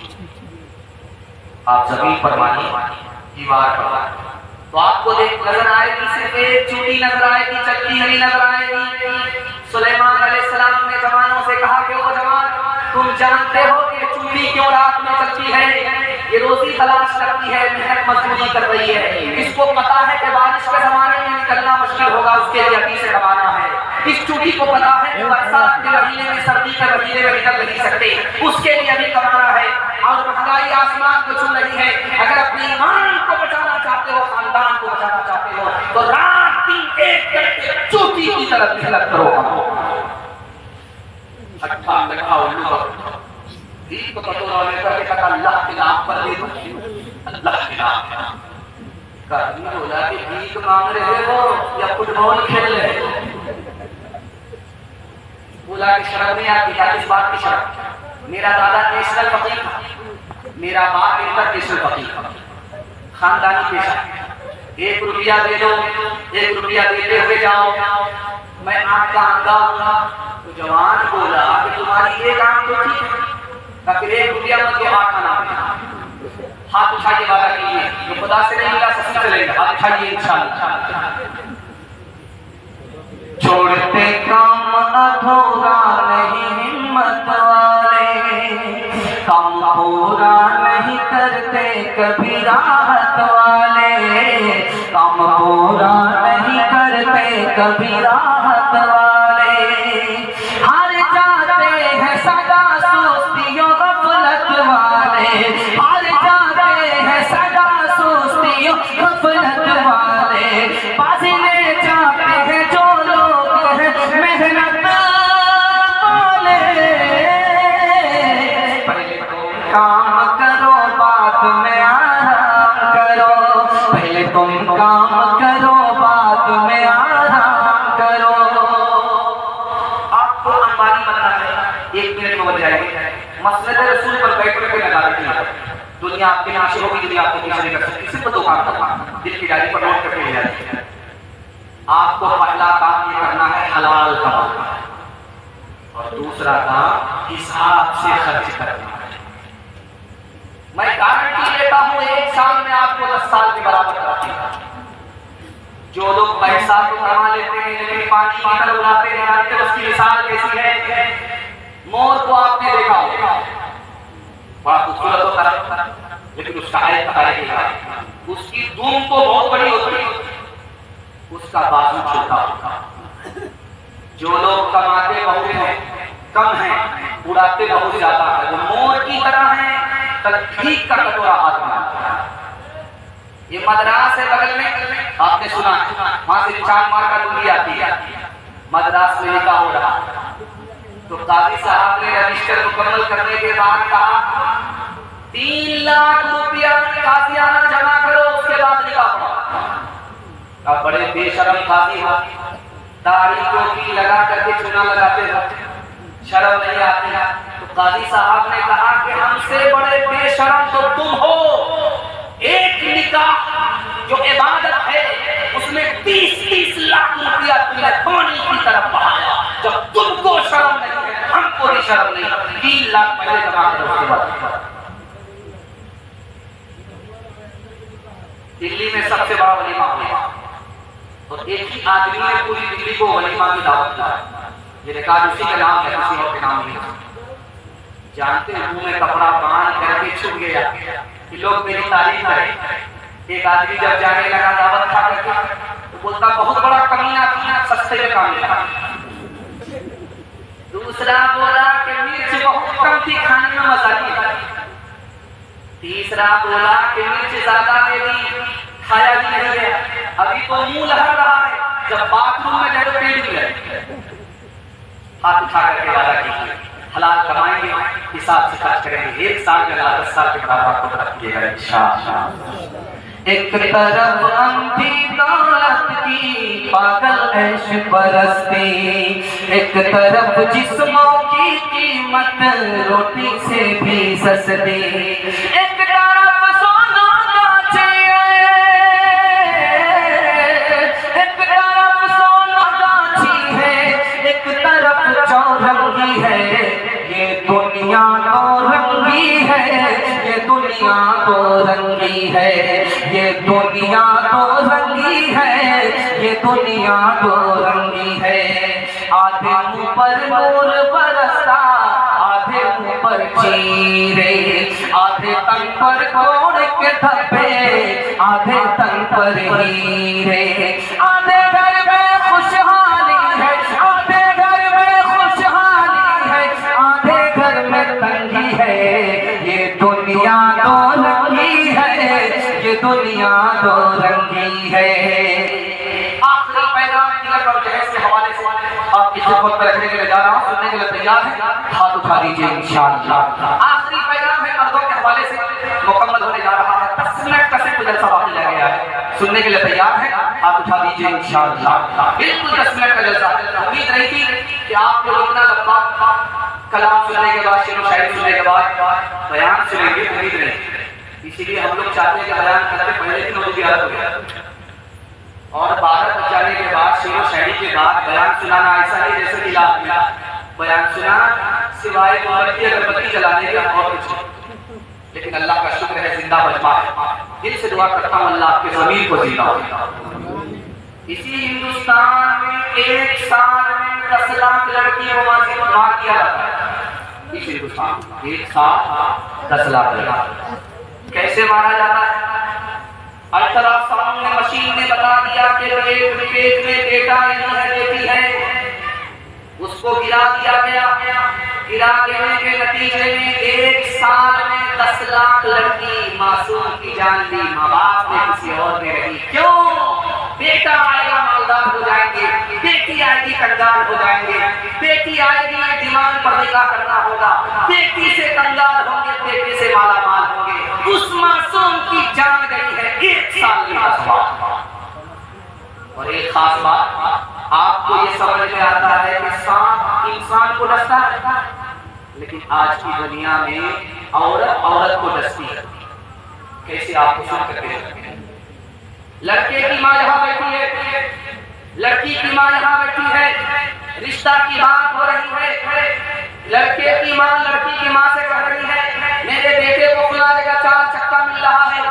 आप जमीन पर मारिए, दीवार पर मारिए, तो आपको देख नजर आएगी, सिर्फ एक चूंटी नजर आएगी, चलती हुई नजर आएगी। सुलेमान अलैहिस्सलाम ने जवानों से कहा कि वो जवान, तुम जानते हो कि चूंटी क्यों रात में चलती है? ये रोजी तलाश करती है, मेहनत मजदूरी कर रही है। इसको पता है कि बारिश के जमाने में निकलना मुश्किल होगा, उसके लिए अभी से कमाना है। इस चूंटी को पता है कि बरसात के महीने में, सर्दी के महीने में निकल नहीं सकते, उसके लिए अभी कमाना है। और महंगाई आसमान को छू रही है। अगर अपने ईमान को बचाना चाहते हो, खानदान को बचाना चाहते हो, तो रात दिन एक करके चूंटी की तरफ मेहनत करो। अच्छा लगा उल्लू दीप कटोरा लेकर के कहा अल्लाह के नाम पर दे दो, अल्लाह के नाम पर। कभी बोला कि भीख मांग रहे हो या फुटबॉल खेल रहे हो? बोला कि शर्म नहीं आती है। इस बात की शर्म? मेरा दादा नेशनल फकीर था, मेरा बाप इंटरनेशनल फकीर था, खानदानी पेशा। 1 रुपया दे दो, 1 रुपया देते हुए जाओ, मैं आपका आंगा हूँ। तो जवान बोला कि तुम्हारी एक आंख तो ठीक है, ताकि 1 रुपया मत दो, 8 आना पड़ेगा। हाथ उठाइए, वादा कीजिए, तो खुदा से नहीं मिला सच चलेगा। हाथ उठाइए इंशाअल्लाह। छोड़ते काम अधूरा नहीं हिम्मत वाले, काम पूरा नहीं करते कभी राहत वाले, काम पूरा नहीं करते कभी राहत वाले। हार जाते हैं सदा सुस्तियों गफलत वाले, हार जाते हैं सदा सुस्तियों गफलत वाले। बाजी ले जाते हैं जो मेहनत वाले। पहले तुम काम करो, बाद में आराम करो, पहले तुम काम करो, बाद में आराम करो। आपको अंबानी बनना है, 1 मिनट में बन जाएंगे। मसलत रसूल पर बैठ करके लगा रखी है, दुनिया आपके नाशे होगी, दुनिया आपको पीछे नहीं कर सकती। सिर्फ 2 काम करना, दिल की डायरी पर नोट करके ले जाएंगे। आपको पहला काम ये करना है हलाल कमाना, और दूसरा काम हिसाब से खर्च करना है। मैं गारंटी देता हूं 1 साल में आपको 10 साल के बराबर करती है। जो लोग पैसा तो कमा लेते हैं लेकिन पानी की तरह उड़ाते हैं, जानते उसकी मिसाल कैसी है? मोर को आपने देखा होगा, बड़ा खूबसूरत होता है, लेकिन उसका आयत बताया, उसकी धूम तो बहुत बड़ी होती है, उसका बाजू छोटा होता। जो लोग कमाते बहुत हैं, कम हैं, उड़ाते बहुत ज्यादा है, वो मोर की तरह है, ठीक का कटोरा हाथ में। ये मद्रास है बगल में, आपने सुना, वहां से 4 मार का दूरी आती है, मद्रास में लिखा हो रहा। तो काजी साहब ने रजिस्टर मुकम्मल करने के बाद कहा 3 लाख रुपया काजियाना जमा करो, उसके बाद निकाह पढ़ो। आप बड़े बेशरम काजी हो, दाढ़ी टोपी लगा करके चुना लगाते हो, शर्म नहीं आती है? तो काजी साहब ने कहा कि हमसे बड़े बेशरम तो तुम हो। एक निकाह जो इबादत है उसमें 30-30 लाख रुपया तुमने पानी की तरफ बहाया। जब तुमको शर्म नहीं है, हमको भी शर्म नहीं। 3 लाख पहले जमा करो, उसके बाद। दिल्ली में सबसे बड़ा वलीमा हुआ, और एक ही आदमी ने पूरी दिल्ली को वलीमा की दावत दी। ये रिकॉर्ड उसी का नाम है, किसी और के नाम नहीं। जानते हैं, मुंह में कपड़ा बांध करके छुप गया कि लोग मेरी तारीफ करें। एक आदमी जब जाने लगा दावत खा करके, तो बोलता बहुत बड़ा कमीना था, सस्ते में काम मिला। दूसरा बोला कि मिर्च बहुत कम थी, खाने में मजा नहीं। तीसरा बोला कि मिर्च ज्यादा दे दी, खाया भी नहीं गया, अभी तो मुंह लहर रहा है, जब बाथरूम में जाए पेट भी। हाथ उठा करके वादा कीजिए, हलाल कमाएंगे, हिसाब से खर्च करेंगे, 1 साल में 10 साल के बराबर आपको तरफ किएगा इंशाअल्लाह। एक तरफ अंधी दौलत की पागल ऐश परस्ती, एक तरफ जिस्मों की कीमत रोटी से भी सस्ती, एक ये दुनिया तो रंगी है, ये दुनिया तो रंगी है, ये दुनिया तो रंगी है। आधे मुँह पर नूर बरसता, आधे मुँह पर चीरे, आधे तन पर कोड़ के धब्बे, आधे तन पर हीरे। आधे घर में खुशहाली है, आधे घर में खुशहाली है, आधे घर में तंगी है। ये दुनिया दो रंगी है, ये दुनिया दो रंगी है। आखिरी पैगाम तिलक और जहेज के हवाले से आपकी खिदमत में रखने के लिए जा रहा हूँ। सुनने के लिए तैयार है? हाथ उठा दीजिए इंशाअल्लाह। आखिरी पैगाम है मर्दों के हवाले से, मुकम्मल होने जा रहा है। 10 मिनट का सिर्फ जलसा बाकी रह गया है। सुनने के लिए तैयार है? हाथ उठा दीजिए इंशाअल्लाह। बिल्कुल 10 मिनट का जलसा। उम्मीद रही थी कि आप लोग इतना लंबा कलाम सुनने के बाद, शेर व शायरी सुनने के बाद बयान सुनेंगे, उम्मीद नहीं। इसीलिए हम लोग चाहते हैं कि बयान करते पहले दिन हो गया और 12 बज जाने के बाद शेर व शायरी के बाद बयान सुनाना ऐसा नहीं जैसे कि रात में बयान सुनाना सिवाय मोमबत्ती अगरबत्ती जलाने के और कुछ नहीं। लेकिन अल्लाह का शुक्र है जिंदा बचपा है। दिल से दुआ करता हूँ अल्लाह आपके ज़मीर को जिंदा हो। इसी हिंदुस्तान में एक साल में 10 लाख लड़की को मार दिया जाता है। इस हिंदुस्तान में एक साल 10 लाख लड़की कैसे मारा जाता है? अल्ट्रासाउंड में मशीन ने बता दिया कि पेट में बेटा नहीं है, बेटी है। उसको गिरा दिया गया। गिरा देने के नतीजे में एक साल में 10 लाख लड़की मासूम की जान ली। माँ बाप ने किसी और ने रही। क्यों? बेटा आएगा मालदार हो जाएंगे, बेटी आएगी कंगाल हो जाएंगे, बेटी आएगी डिमांड पर निकाह करना होगा, बेटी से कंगाल होंगे, बेटे से माला माल होंगे। उस मासूम की जान गई है 1 साल में 10 लाख। और एक खास बात आपको ये समझ में आता है कि सांप इंसान को डसता है, लेकिन आज की दुनिया में औरत औरत को डसती है। कैसे आपको सुन करके लड़के की माँ यहाँ बैठी है, लड़की की माँ यहाँ बैठी है, रिश्ता की बात हो रही है। लड़के की माँ लड़की की माँ से कह रही है मेरे बेटे को फुला जगह 4 चक्का मिल रहा है,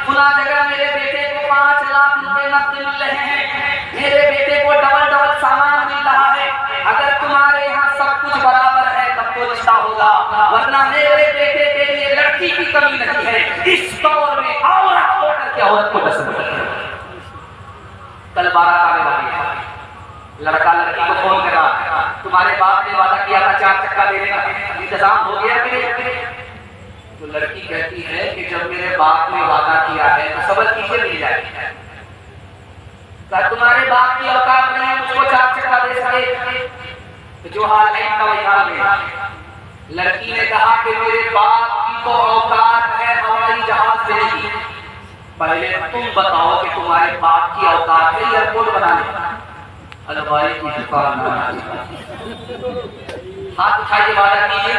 फुला जगह मेरे बेटे को 5 लाख रुपए नकद मिल रहे हैं, मेरे बेटे को डबल सामान मिल रहा है। अगर तुम्हारे यहाँ सब कुछ बराबर है तब तो रिश्ता होगा, वरना मेरे बेटे के लिए लड़की की कमी नहीं है। इस दौर में औरत होकर के औरत को डसना। कल 12 आने वाली है, लड़का लड़की को फोन करा, तुम्हारे बाप ने वादा किया था 4 चक्का देने का, इंतजाम हो गया कि नहीं? तो लड़की कहती है कि जब मेरे बाप ने वादा किया है तो सबर कीजिए मिल जाएगी। तुम्हारे बाप की औकात नहीं है मुझको 4 चक्का दे सके, तो जो हाल है इनका वही हाल है। लड़की ने कहा कि मेरे बाप की तो औकात है हवाई जहाज देने की, पहले तुम बताओ कि तुम्हारे बाप की औकात है एयरपोर्ट बनाने। अलवाई की दुकान हाथ उठाइए, वादा कीजिए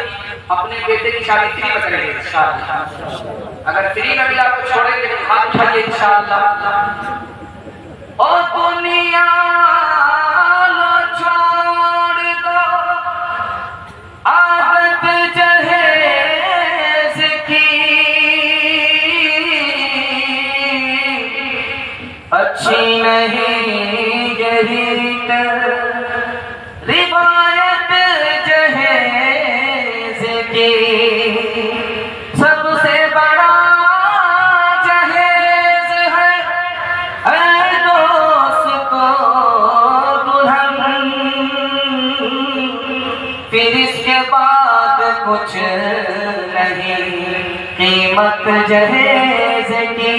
अपने बेटे की शादी फ्री में करेंगे इंशाअल्लाह। अगर फ्री में मिला तो छोड़ेंगे, हाथ उठाइए इंशाअल्लाह। और दुनिया छोड़ दो आदत जहेज की, अच्छी नहीं यही रिवायत जहेज की। सबसे बड़ा जहेज है दोस्तों दुल्हन, फिर इसके बाद कुछ नहीं कीमत जहेज की।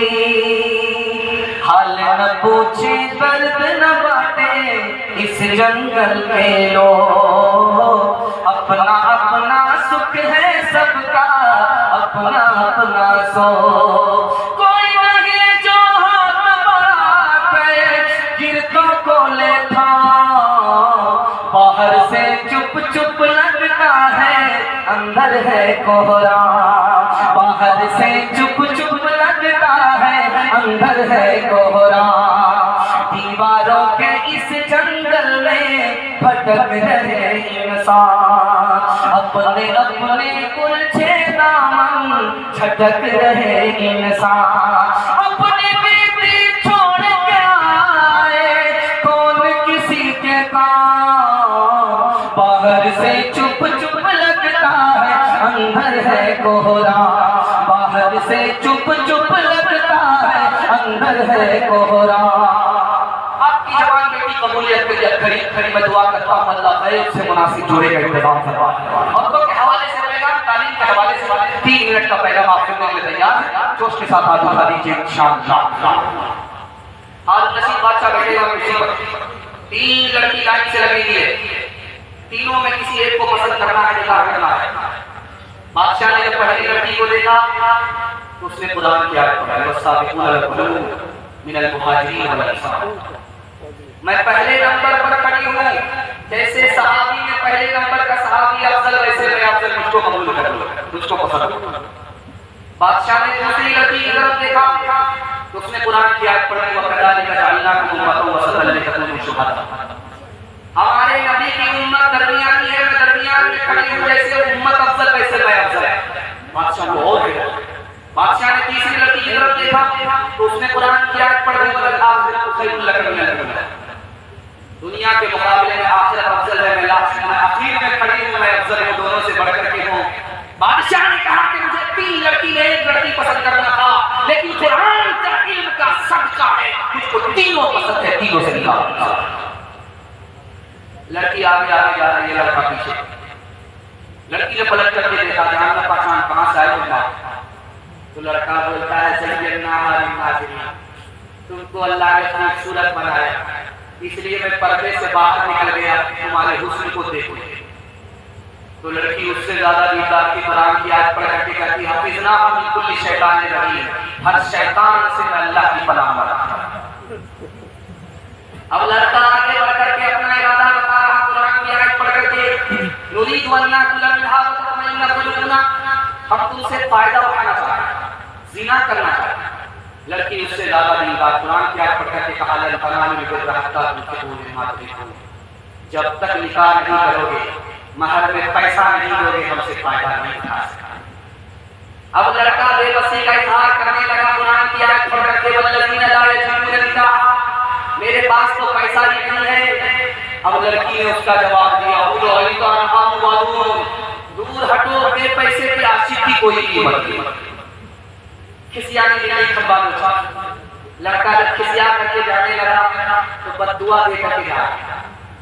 हाल न पूछे दर्द न बाटे इस जंगल के लोग, अपना अपना सुख है सबका, अपना अपना सो। कोई नहीं जो हाथ बढ़ा के गिरतों को लेता, बाहर से चुप चुप लगता है अंदर है कोहरा। बाहर से चुप चुप लगता है अंदर है कोहरा। दीवारों के इस जंगल में भटक रहे इंसान, अपने अपने उलझे दामन झटक रहे इंसान। अपनी बेटी छोड़ के आए कौन किसी के काम, बाहर से चुप चुप लगता है अंदर है कोहरा, बाहर से चुप चुप लगता है अंदर है कोहरा। आपकी जवान बेटी कबूलियत के लिए खरी मैं दुआ करता हूँ अल्लाह खैर से मुनासिब जोड़े का इंतजाम करवा। औरतों के हवाले से पैगाम, तालीम के हवाले से 3 मिनट का पैगाम आप सुनने के लिए तैयार है? जोश के साथ हाथ उठा दीजिए इंशाअल्लाह। हारून रशीद बादशाह बैठेगा कुर्सी पर, 3 लड़की लाइन से लगेगी है, तीनों में किसी एक को पसंद करना है, निकाह करना है। बादशाह ने जब पहली लड़की को देखा तो उसने कुरान की आयत पढ़ी, वस्साबिकून अल-अव्वलून मिनल मुहाजिरीन वल अंसार। मैं पहले नंबर पर खड़ी हूँ, जैसे सहाबी में पहले नंबर का सहाबी अफजल, वैसे मैं अफजल, मुझको कबूल कर लो, मुझको पसंद करो। बादशाह ने दूसरी लड़की की तरफ देखा तो उसने कुरान की आयत पढ़ी, वकज़ालिका जअलनाकुम उम्मतन वसतन लितकूनू शुहदा। हमारे नबी की उम्मत दरमियानी है, मैं दरमियान में खड़ी हूँ, जैसे उम्मत अफजल वैसे मैं अफजल है। बादशाह को और है। बादशाह ने तीसरी लड़की की तरफ देखा तो उसने कुरान की आयत पढ़ दी, वल आखिरतु खैरुल लक मिनल ऊला। दुनिया के मुकाबले में आखिरत अफजल है, मैं आखिर में खड़ी हूँ, मैं अफजल हूँ, दोनों से बढ़कर के हूँ। बादशाह ने कहा कि मुझे 3 लड़की में 1 लड़की पसंद करना था, लेकिन कुरान का इल्म का सदका है, मुझको तीनों पसंद है, तीनों से निकाल। लड़की आगे आगे जा रही है, लड़का पीछे। लड़की ने पलट करके देखा, जान ना पहचान कहाँ से आए तो लड़का बोलता है सैयदना हमारी नाज़रीन, तुमको अल्लाह ने खूबसूरत बनाया, इसलिए मैं पर्दे से बाहर निकल गया तुम्हारे हुस्न को देखने। तो लड़की उससे ज्यादा दीदार की कुरान की आयत पढ़ करके कहती है, हाफिज़ना मिन कुल्ली शैतानिर रजीम, हर शैतान से मैं अल्लाह की पनाह मांगता हूं। अब लड़का आगे बढ़ करके अपना इरादा बता रहा, कुरान की आयत पढ़ करके, नुरीदु अन नअकुला मिनहा व तत्मइन्ना कुलूबुना, हम तुमसे फायदा उठाना चाहते हैं, जिना करना चाहते हैं। लड़की उससे ज्यादा दीदार कुरान की आयत पढ़ करके कहा, लन तनालुल बिर्रा हत्ता तुनफिकू मिम्मा तुहिब्बून, जब तक निकाह नहीं करोगे, महर में पैसा नहीं दोगे, हमसे फायदा नहीं उठा सकते। अब लड़का बेबसी का इजहार करने लगा, कुरान की आयत पढ़ करके, वल्लज़ीना ला यजीदून निकाह, मेरे पास तो पैसा ही नहीं है। अब लड़की ने उसका जवाब दिया, उलैका अन्हुम वादून, दूर हटो, बे पैसे की आशिकी कोई कीमत नहीं। खिसियाने नहीं खंबा में लड़का जब खिसिया करके जाने लगा तो बद्दुआ दे करके जा,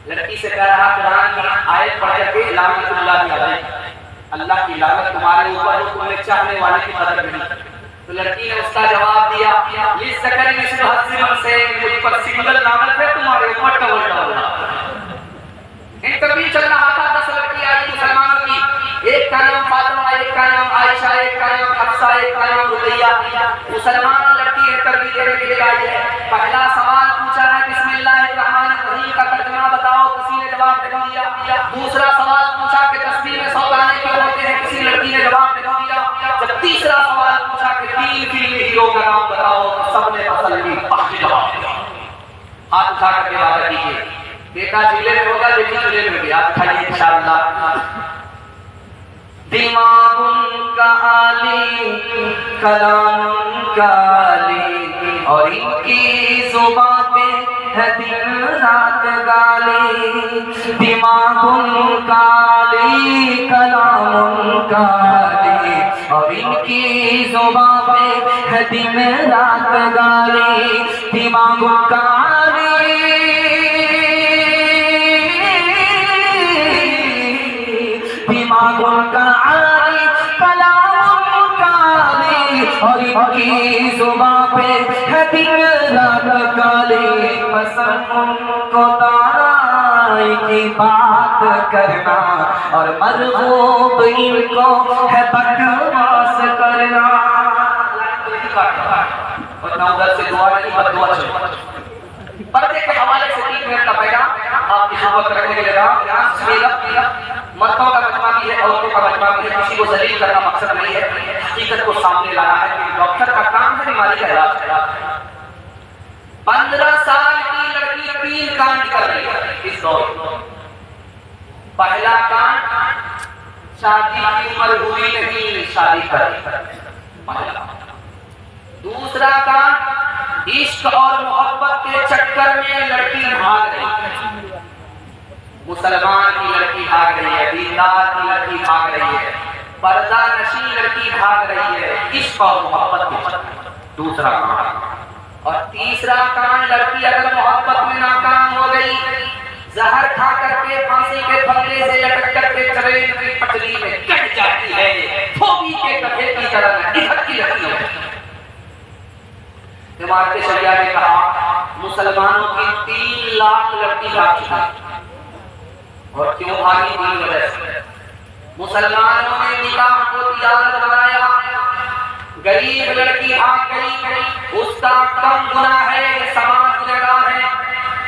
लड़की से कह रहा, कुरान की आयत पढ़ करके लानतुल्लाह अलैह, अल्लाह की लानत तुम्हारे ऊपर हो, तुमने चाहने वाले की कदर नहीं। तो लड़की ने उसका जवाब दिया, लिज़्ज़करी मिस्लु हज़्ज़िल उन्सयैन, मुझ पर सिंगल लानत है, तुम्हारे ऊपर डबल लानत। इंटरव्यू चल रहा था, 10 लड़की आई मुसलमानों की, एक का नाम फातिमा, एक का नाम आयशा, एक का नाम हफ्सा, एक का नाम रुकैया। मुसलमान लड़की इंटरव्यू देने के लिए आई है। पहला सवाल पूछा है बिस्मिल्लाहिर्रहमानिर्रहीम का तर्जुमा बताओ, किसी ने जवाब नहीं दिया। दूसरा सवाल पूछा कि तस्बीह में 100 गाने क्यों होते हैं, किसी लड़की ने जवाब नहीं दिया। जब तीसरा सवाल पूछा कि 3 फिल्मी हीरो का नाम बताओ, तो सबने तसल्ली बख्श जवाब दिया। हाथ उठा करके बात कीजिए, बेटा जिले में होगा, बेटी जिले में होगी, आप खाइए इंशाअल्लाह। दिमागुन का आली, कलाम का आली, और इनकी जुबान पे है दिन रात गाली। दिमागुन का आली, कलाम का आली, और इनकी जुबान पे है दिन रात गाली। दिमागुन का आली, दिमागुन का आली, कलाम का आली, और इनकी जुबान पे है दिन रात गाली। पसंद उनको दाराई की बात करना, और मरगूब इनको है बकवास करना। और ना उधर से दुआ नहीं, बद्दुआ चल। पर्दे के हवाले से 3 मिनट का पैगाम आपकी खिदमत रखने के लिए। मर्दों का मजमा भी है, औरतों का मजमा भी है, किसी को जलील करना मकसद नहीं है, हकीकत को सामने लाना है कि डॉक्टर का काम है, बीमारी का इलाज है। 15 साल की लड़की 3 कांड कर रही है इस दौर में। पहला कांड शादी की उम्र हुई नहीं, शादी कर। दूसरा काम, इश्क और मोहब्बत के चक्कर में लड़की भाग रही, मुसलमान की लड़की भाग रही है, दीनदार की लड़की भाग रही है, पर्दा नशी लड़की भाग रही है, इश्क और मोहब्बत के चक्कर। दूसरा काम। और तीसरा काम, लड़की अगर मोहब्बत में नाकाम हो गई, जहर खा करके फांसी के फंदे से लटक करके ट्रेन की पटरी में कट जाती है, धोबी के गधे की तरह इधर की लड़की है। इमारत शरिया ने कहा मुसलमानों की 3 लाख लड़की भाग चुकी है। और क्यों भागी? 3 वजह से। मुसलमानों ने निकाह को तिजारत बनाया, गरीब लड़की भाग गई, उसका कम गुनाह है, समाज गुनहगार है।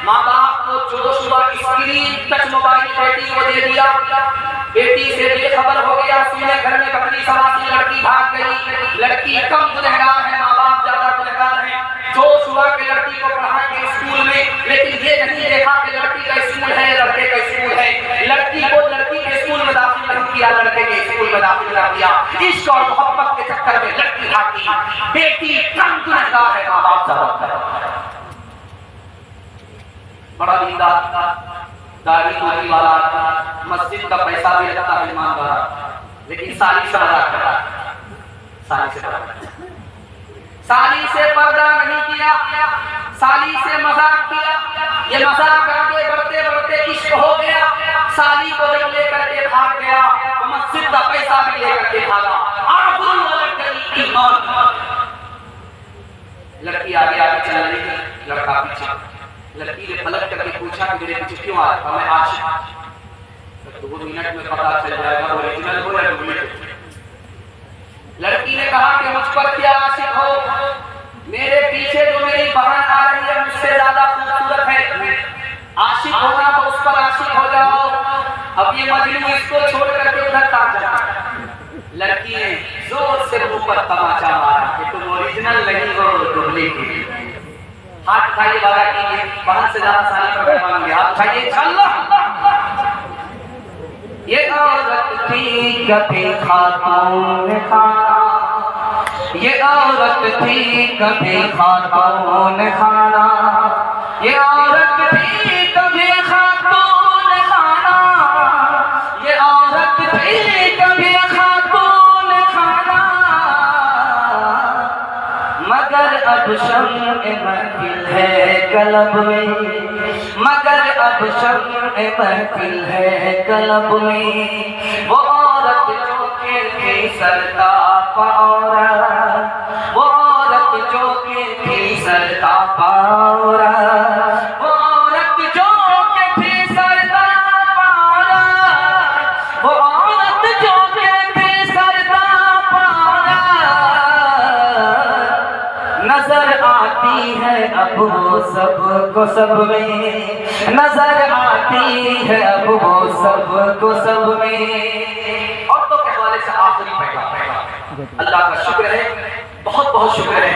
माँ बाप को जो सुबह स्क्रीन टच मोबाइल बेटी को दे दिया, बेटी से बेखबर हो गया, सुने घर में बकरी सवासी लड़की भाग गई, लड़की कम गुनहगार है, माँ बाप ज्यादा गुनहगार है। जो सुबह के लड़की को पढ़ाएंगे स्कूल में, लेकिन ये नहीं देखा कि लड़की का स्कूल है, लड़के का स्कूल है। लड़की को लड़की के स्कूल में दाखिल नहीं किया, लड़के के स्कूल में दाखिल कर दिया। इश्क और मोहब्बत के चक्कर में लड़की भागी, बेटी कम गुनहगार है, माँ बाप ज्यादा। बड़ा दीनदार, दाढ़ी धोती वाला, मस्जिद का पैसा भी लगता है ईमानदार, लेकिन साली से मजाक करा, साली से पर्दा नहीं किया, साली से मजाक किया। ये मजाक आगे बढ़ते बढ़ते इश्क हो गया। साली को जब लेकर के भाग गया तो मस्जिद का पैसा भी लेकर के भागा। आबुल वलद गई ईमान। लड़की आगे आगे चल रही है, लड़का पीछे। लड़की ने पलट करके पूछा कि मेरे पीछे क्यों आ रहा? मैं आशिक। तो 2 मिनट में पता चल जाएगा ओरिजिनल हो या डुप्लीकेट। लड़की ने कहा कि मुझ पर क्या आशिक हो? मेरे पीछे जो मेरी बहन आ रही है मुझसे ज्यादा खूबसूरत है। आशिक होना तो उस पर आशिक हो जाओ। अब ये मजनू इसको छोड़ करके उधर ताक जाता। लड़की ने जोर से मुंह पर तमाचा मारा कि तुम ओरिजिनल नहीं हो, डुप्लीकेट। हाथ उठाइए, वादा कीजिए, बहन से ज्यादा साली पर पैमान लिया। हाथ उठाइए, ये औरत थी कभी खातून खाना, ये औरत थी कभी खातून खाना, ये औरत थी कभी खातून खाना, ये औरत थी कभी खातून खाना। मगर अब शम्ए महफिल है कलब में, मगर अब शम्ए महफिल है कलब में। वो औरत जो के थी सरता औरत, वो औरत जो के थी सरता औरत, वो औरत जो के थी सरता औरत, वो औरत जो के थी सरता औरत। नजर आती है अब वो सब को सब में, नजर आती है अब वो सब को सब में। और तो के हवाले से आखिरी पैगाम, अल्लाह का शुक्र है, बहुत बहुत शुक्र है।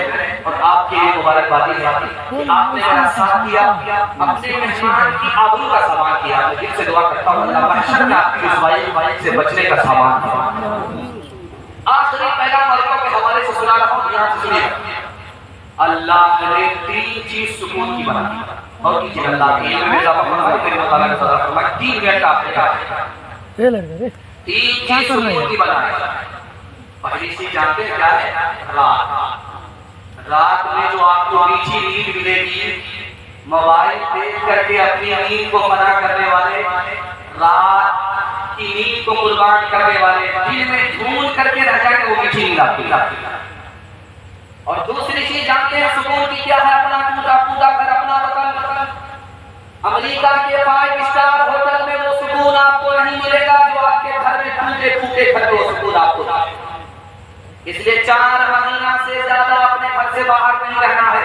और आपके लिए मुबारकबादी है कि आपने मेरा साथ दिया, अपने मेहमान की आबरू का सामान किया। मैं दिल से दुआ करता हूँ अल्लाह महशर में आपकी इस से बचने का सामान दिया। आखिरी पैगाम औरतों के हवाले से सुना रहा हूँ, ध्यान से सुनिए। अल्लाह ने 3 चीज सुकून की बनाई। और कीजिए अल्लाह की मेरा भगवान के मुताला का सदा फरमाया 3 मिनट का आपका 3 चीज सुकून की बनाई। पहली चीज जानते हैं क्या है? रात। रात में जो आपको मीठी नींद मिलेगी, मोबाइल देख करके अपनी नींद को मना करने वाले, रात की नींद को कुर्बान करने वाले, दिल में ढूंढ करके रह जाएंगे वो मीठी नींद आपकी। और दूसरी चीज जानते हैं सुकून की क्या है? अपना टूटा फूटा घर, अपना वतन। अमेरिका के 5 स्टार होटल में वो सुकून आपको नहीं मिलेगा जो आपके घर में टूटे फूटे घर में सुकून आपको मिलेगा। इसलिए 4 महीना से ज्यादा अपने घर से बाहर नहीं रहना है।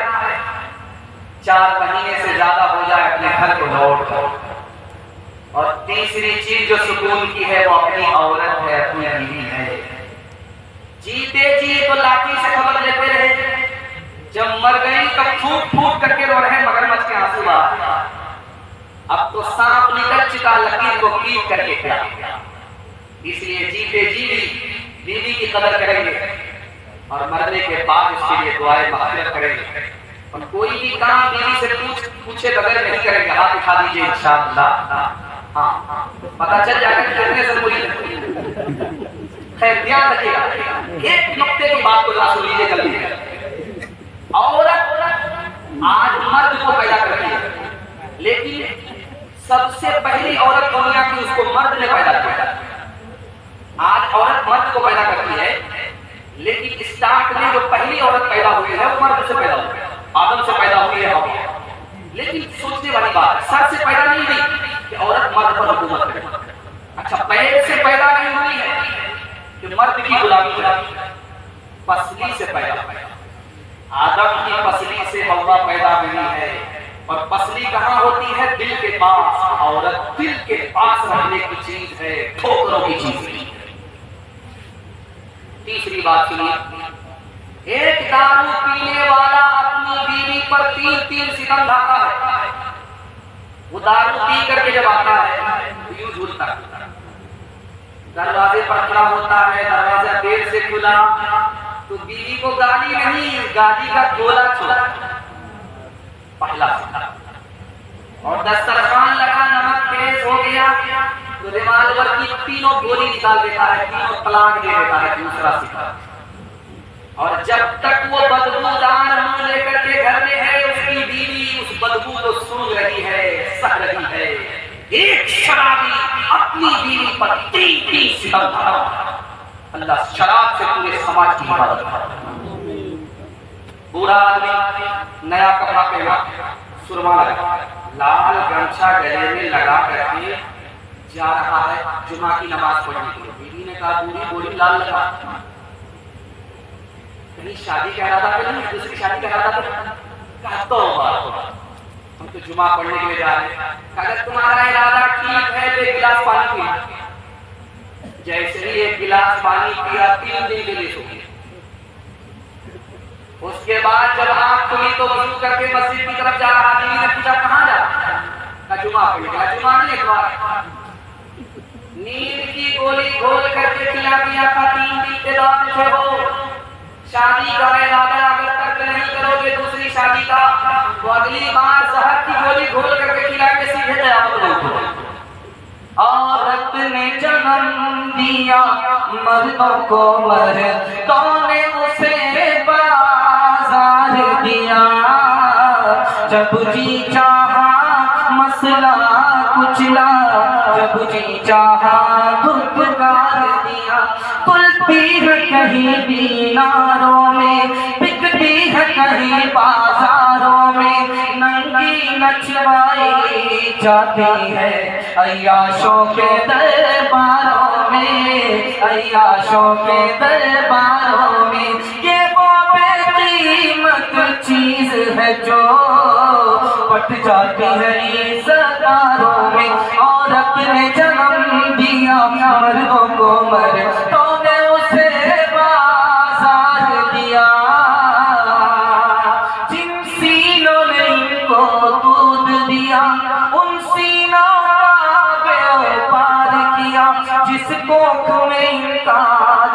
4 महीने से ज्यादा हो जाए अपने घर को लौट। और तीसरी चीज जो सुकून की है वो अपनी औरत है, अपनी बीवी है। जीते जी तो लाठी से खबर लेते रहे, जब मर गई तब फूट फूट करके रो रहे मगरमच्छ के आंसू बाहर। अब तो सांप निकल चुका, लकीर को कीट करके क्या इसलिए जीते जी भी बीवी की कदर करेंगे और मरने के बाद इसके लिए दुआएं माफ़िरत करेंगे। और कोई भी काम बीवी से पूछे बगैर नहीं करेंगे। हाथ उठा दीजिए इंशाअल्लाह। हाँ, पता चल जाएगा कि कितने से पूरी। खैर ध्यान रखिएगा, एक नुक्ते की बात को जरा सुन लीजिए जल्दी। औरत आज मर्द को पैदा करती है, लेकिन सबसे पहली औरत दुनिया की उसको मर्द ने पैदा किया। आज औरत मर्द को पैदा करती है, लेकिन स्टार्ट में जो पहली औरत पैदा हुई है वो मर्द से पैदा हुई है, आदम से पैदा हुई है हवा। लेकिन सोचने वाली बात, सर से पैदा नहीं हुई कि औरत मर्द पर हुकूमत करे। अच्छा, पैर से पैदा नहीं हुई है कि मर्द की गुलामी करे, पसली से पैदा हुई। आदम की पसली से हवा पैदा हुई है, और पसली कहाँ होती है? दिल के पास। औरत दिल के पास रहने की चीज है, ठोकरों की चीज नहीं। तीसरी बात सुनिए, एक दारू पीने वाला अपनी बीवी पर 3-3 सितम ढाता है। वो दारू पी करके जब आता है तो यूं झूलता है, दरवाजे पर खड़ा होता है, दरवाजा देर से खुला तो बीवी को गाली नहीं, गाली का गोला छोड़ा पहला। और दस्तरखान लगा, नमक तेज हो गया तो रिवाल्वर की 3 गोली निकाल देता है, 3 तलाक दे देता है दूसरा सिखा। और जब तक वो बदबूदार मुंह लेकर के घर में है, उसकी बीवी उस बदबू को सूंघ रही है, सह रही है। एक शराबी अपनी बीवी पर 3-3 सितम ढाता। अल्लाह शराब से पूरे समाज की हिफाजत करे। पूरा आदमी नया कपड़ा पहना, सुरमा लगा, लाल गमछा गले में लगा करके जा रहा है जुमा की नमाज पढ़ने के लिए। बीवी ने कहा, बूढ़ी बोली लाल लगा, कहीं शादी कह रहा था, कहीं दूसरी शादी कह रहा था। कहा तो हम तो जुमा पढ़ने के लिए जा रहे हैं। अगर तुम्हारा इरादा ठीक है तो 1 गिलास पानी पिया। जैसे ही 1 गिलास पानी पिया, 3 दिन के लिए सो गया। उसके बाद जब आँख खुली तो वजू करके मस्जिद की तरफ जा रहा। बीवी ने पूछा, कहाँ जा रहा? जुमा पढ़ने। कहा जुमा नहीं, अखबार। नींद की गोली घोल करके खिला दिया था। 3 दिन के बाद थे वो। शादी का इरादा अगर तक नहीं करोगे दूसरी शादी का, तो अगली बार जहर की गोली घोल करके खिला के सीधे कयामत में। औरत ने जन्म दिया मर्दों को, मर्दों ने उसे बाजार दिया। जब जी चाहा मसला कुचला, जब जी चाहा धुपकार दिया। कुलती है कहीं मीनारों में, बिकती है कहीं बाजारों में, नंगी नचवाई जाती है अय्याशों के दरबारों में, अय्याशों के दरबारों में। ये वो बेकीमत चीज है जो पट जाती है इज़्ज़तदारों में। औरत ने जन्म दिया मर्दों को, मर्दों ने उसे बाजार दिया। जिन सीनों ने इनको दूध दिया, उन सीनों का व्यापार किया। जिस कोख में इनका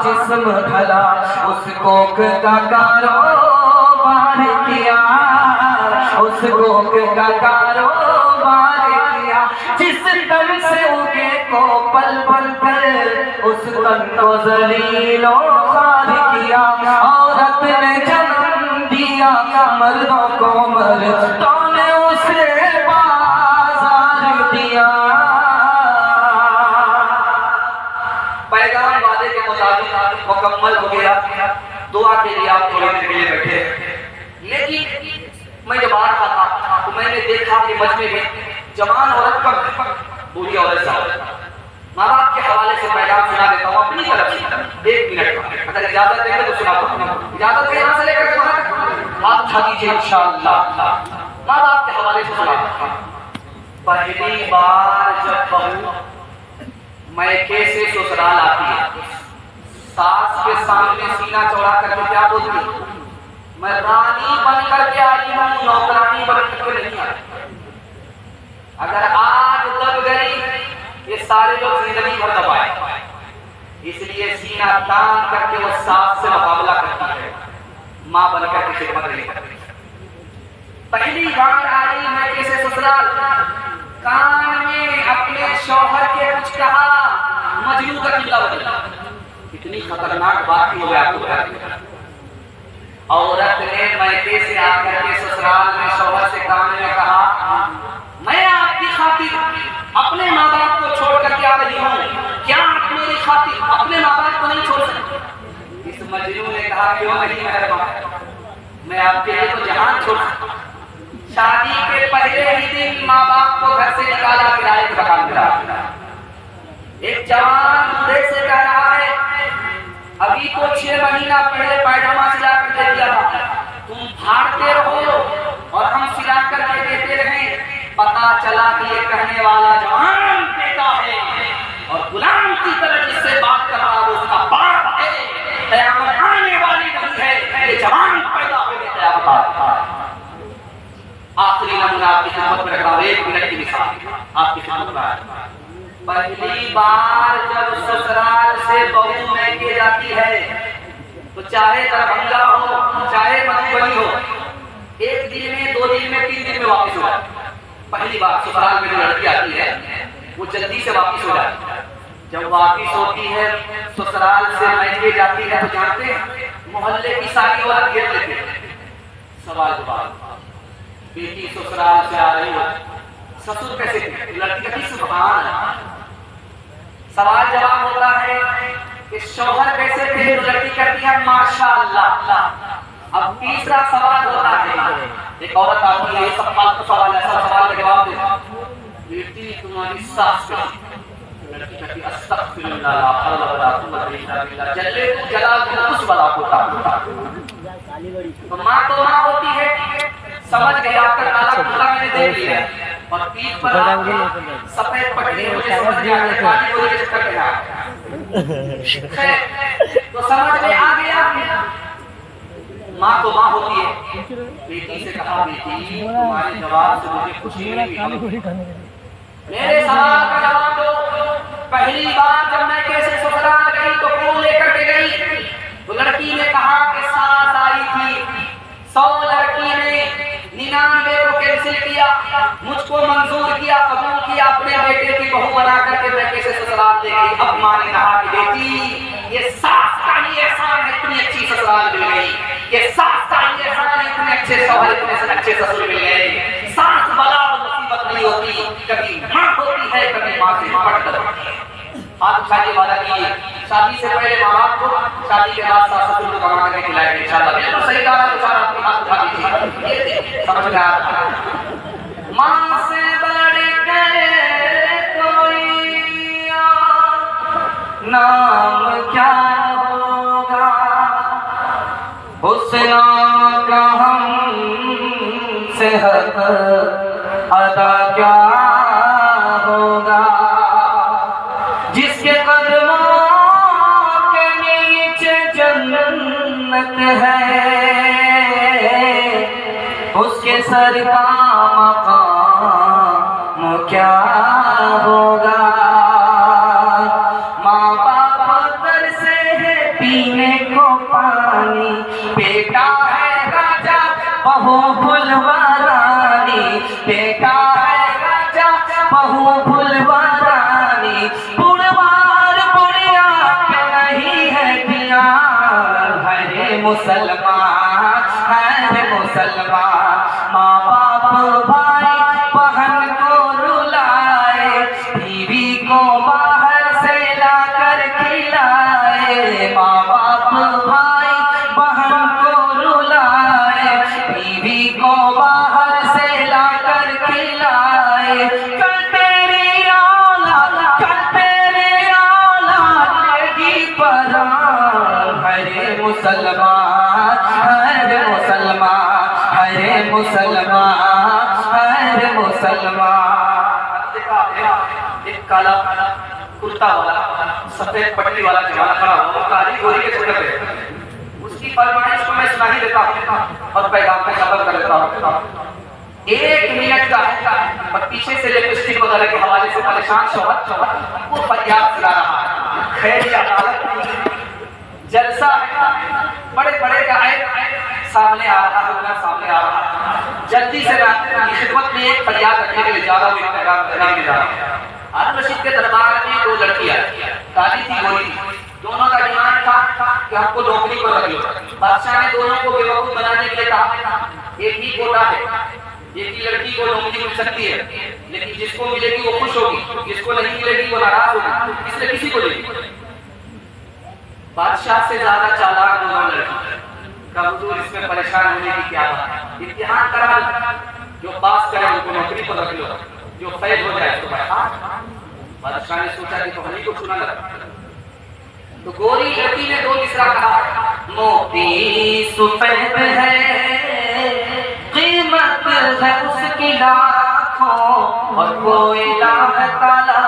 जिस्म ढला, उस कोख का कारोबार किया, उस कोख का कारोबार किया। जिस तन से उगे को पल पल कर, उस तन को जलीलो खार किया। औरत ने जन्म दिया मर्दों को, मर्दों ने उसे बाजार दिया। पैगाम वादे के मुताबिक मुकम्मल हो गया। दुआ के लिए आप थोड़ी देर के लिए बैठे। लेकिन मैं जब आ रहा था तो मैंने देखा कि मजमे में जवान औरत पर बूढ़ी औरत सा। माँ बाप के हवाले से पैगाम सुना देता हूँ अपनी तरफ से 1 मिनट का, अगर इजाजत देंगे तो सुना दूँ। इजाजत है यहाँ से लेकर के वहाँ तक हाथ उठा दीजिए इंशाअल्लाह। माँ बाप के हवाले से सुना। पहली बार जब बहू मैके से ससुराल आती है, सास के सामने सीना चौड़ा करके क्या बोलती है? मैं रानी बन करके आई हूँ, नौकरानी बन करके नहीं आई। अगर आज दब गई, ये सारे लोग जिंदगी भर दबाए। इसलिए सीना तान करके वो सास से मुकाबला करती है, माँ बनकर के खिदमत नहीं करती। पहली बार आई मैके से ससुराल, कान में अपने शौहर के कुछ कहा, मजनू का किला बदला। कितनी खतरनाक बात हो गया आपको। औरत ने मैके से आकर के ससुराल में शौहर से कान में कहा, मैं आपकी खातिर अपने माँ बाप को छोड़ करके आ रही हूँ, क्या आप मेरी खातिर अपने माँ बाप को नहीं छोड़ सकते? इस मजनू ने कहा, क्यों नहीं मेहरबान, मैं आपके लिए तो जहान छोड़ सकता। शादी के पहले ही दिन माँ बाप को घर से निकाला, किराए का मकान मिला। एक जवान दूल्हे से कह रहा है, अभी तो 6 महीना पहले पैजामा सिला कर दे दिया था, तुम फाड़ते रहो और हम सिला करके देते रहे। पता चला कि ये कहने वाला जवान बेटा है और गुलाम की तरह जिससे बात कर रहा वो उसका बाप है। कयामत आने वाली नहीं है, ये जवान पैदा हो गया। आखिरी नमूना आपकी खिदमत में रख रहा हूं, 1 मिनट की मिसाल आपकी खिदमत में। पहली बार जब ससुराल से बहू मैके जाती है तो चाहे दरभंगा हो चाहे मधुबनी हो, 1 दिन में 2 दिन में 3 दिन में वापस हो जाती। पहली बार ससुराल में जो लड़की आती है वो जल्दी से वापस हो जाती है। जब वापस होती है ससुराल से मैके जाती है तो जानते हैं मोहल्ले की सारी औरत घेर लेते हैं। सवाल जवाब, बेटी ससुराल से आ रही हो, ससुर कैसे थे, लड़की का सुभान है। सवाल जवाब होता है कि शौहर कैसे थे, तो लड़की कहती है माशाअल्लाह। अब तीसरा सवाल होता है, एक औरत आती है, सब फालतू सवाल, ऐसा सवाल का जवाब दे, बेटी तुम्हारी सास कैसी, लड़की कहती है अस्तगफिरुल्लाह ला हौला वला कुव्वता इल्ला बिल्लाह, जल्ले तू जला दे उस बला को ताकत। तो माँ होती है, समझ गई आपका काला कुत्ता मैंने देख लिया और पीठ पर सफेद पट्टी मुझे समझ नहीं आ रही, काली गोरी के चक्कर में तो समझ में आ गया। माँ तो माँ होती है, बेटी से कहा, बेटी तुम्हारे जवाब से मुझे खुशी मिली, मेरे सवाल का जवाब दो। पहली बार जब मैं कैसे ससुराल गई तो कौन लेकर के गई? तो लड़की ने कहा कि सास आई थी, 100 लड़की ने 99 को कैंसिल किया, मुझको मंजूर किया, कबूल किया, अपने बेटे की बहू बना करके मैं कैसे ससुराल ले गई। अब माँ ने कहा कि बेटी ये सास का ही एहसान है, इतनी अच्छी ससुराल मिल गई, ये सास का ही एहसान है, इतने अच्छे शौहर, इतने अच्छे ससुर मिल गए। सास बला और मुसीबत नहीं होती, कभी माँ होती है, कभी माँ से पट होती है। हाथ उठाने वाला की शादी से पहले माँ बाप को, शादी के बाद सास ससुर को कमा करके खिलाएंगे इंशाल्लाह। बिल्कुल सही कहा, तो सारा अपनी हाथ उठा दीजिए, ये देखिए समझ में आ रहा है। माँ से बढ़ के कोई नाम क्या होगा, उस नाम का हमसे हक अदा क्या होगा, जिसके कदमों के नीचे जन्नत है, उसके सर का मकाम क्या होगा। माँ बाप तरसे है पीने को पानी, बेटा है राजा बहू फुलवा रानी, बेटा है राजा बहू फुलवा रानी, पुरवार बुढ़िया पे नहीं है पिया, हरे मुसलमान है मुसलमान। माँ बाप भाई बहन को रुलाए, बीवी को बाहर से लाकर खिलाए, माँ बाप भाई बहन को रुलाए, बीवी को बाहर से लाकर खिलाए। कल तेरी औलाद लेगी परान, हरे मुसलमान हरे मुसलमान हरे मुसलमान हरे मुसलमान। देखा एक काला कुर्ता वाला सफेद पट्टी वाला जवान खड़ा हुआ, काली गोरी के चक्कर में, उसकी फरमाइश को मैं सुना ही देता हूँ और पैगाम में खत्म कर देता हूँ। 1 मिनट का है और पीछे से लिपस्टिक वगैरह के हवाले से परेशान शौहर वो फरियाद सुना रहा है, खैर की अदालत नहीं, जलसा है, बड़े बड़े गायक सामने आ रहा है, सामने आ रहा है। जल्दी से मैं खिदमत में एक फरियाद रखने के लिए जा रहा हूँ, एक पैगाम करने के लिए जा रहा हूँ। हारून रशीद के दरबार में दो लड़कियां काली थी गोरी थी, दोनों का डिमांड था कि हमको नौकरी पर रख लो। बादशाह ने दोनों को बेवकूफ बनाने के लिए कहा एक ही कोटा है, एक ही लड़की को नौकरी मिल सकती है, लेकिन जिसको मिलेगी वो खुश होगी, जिसको नहीं मिलेगी वो नाराज होगी, इसलिए किसी को लेगी। बादशाह से ज्यादा चालाक दोनों लड़की का हुजूर, इसमें परेशान होने की क्या बात है, इम्तिहान करा, जो पास करे उनको नौकरी पर रख लो, जो फेल हो जाए तो बादशाह ने सोचा कि तो हमें को चुना लगा। तो गोरी लड़की ने दो मिसरा कहा, मोती सफेद है, कीमत है उसकी लाखों, और कोयला है काला,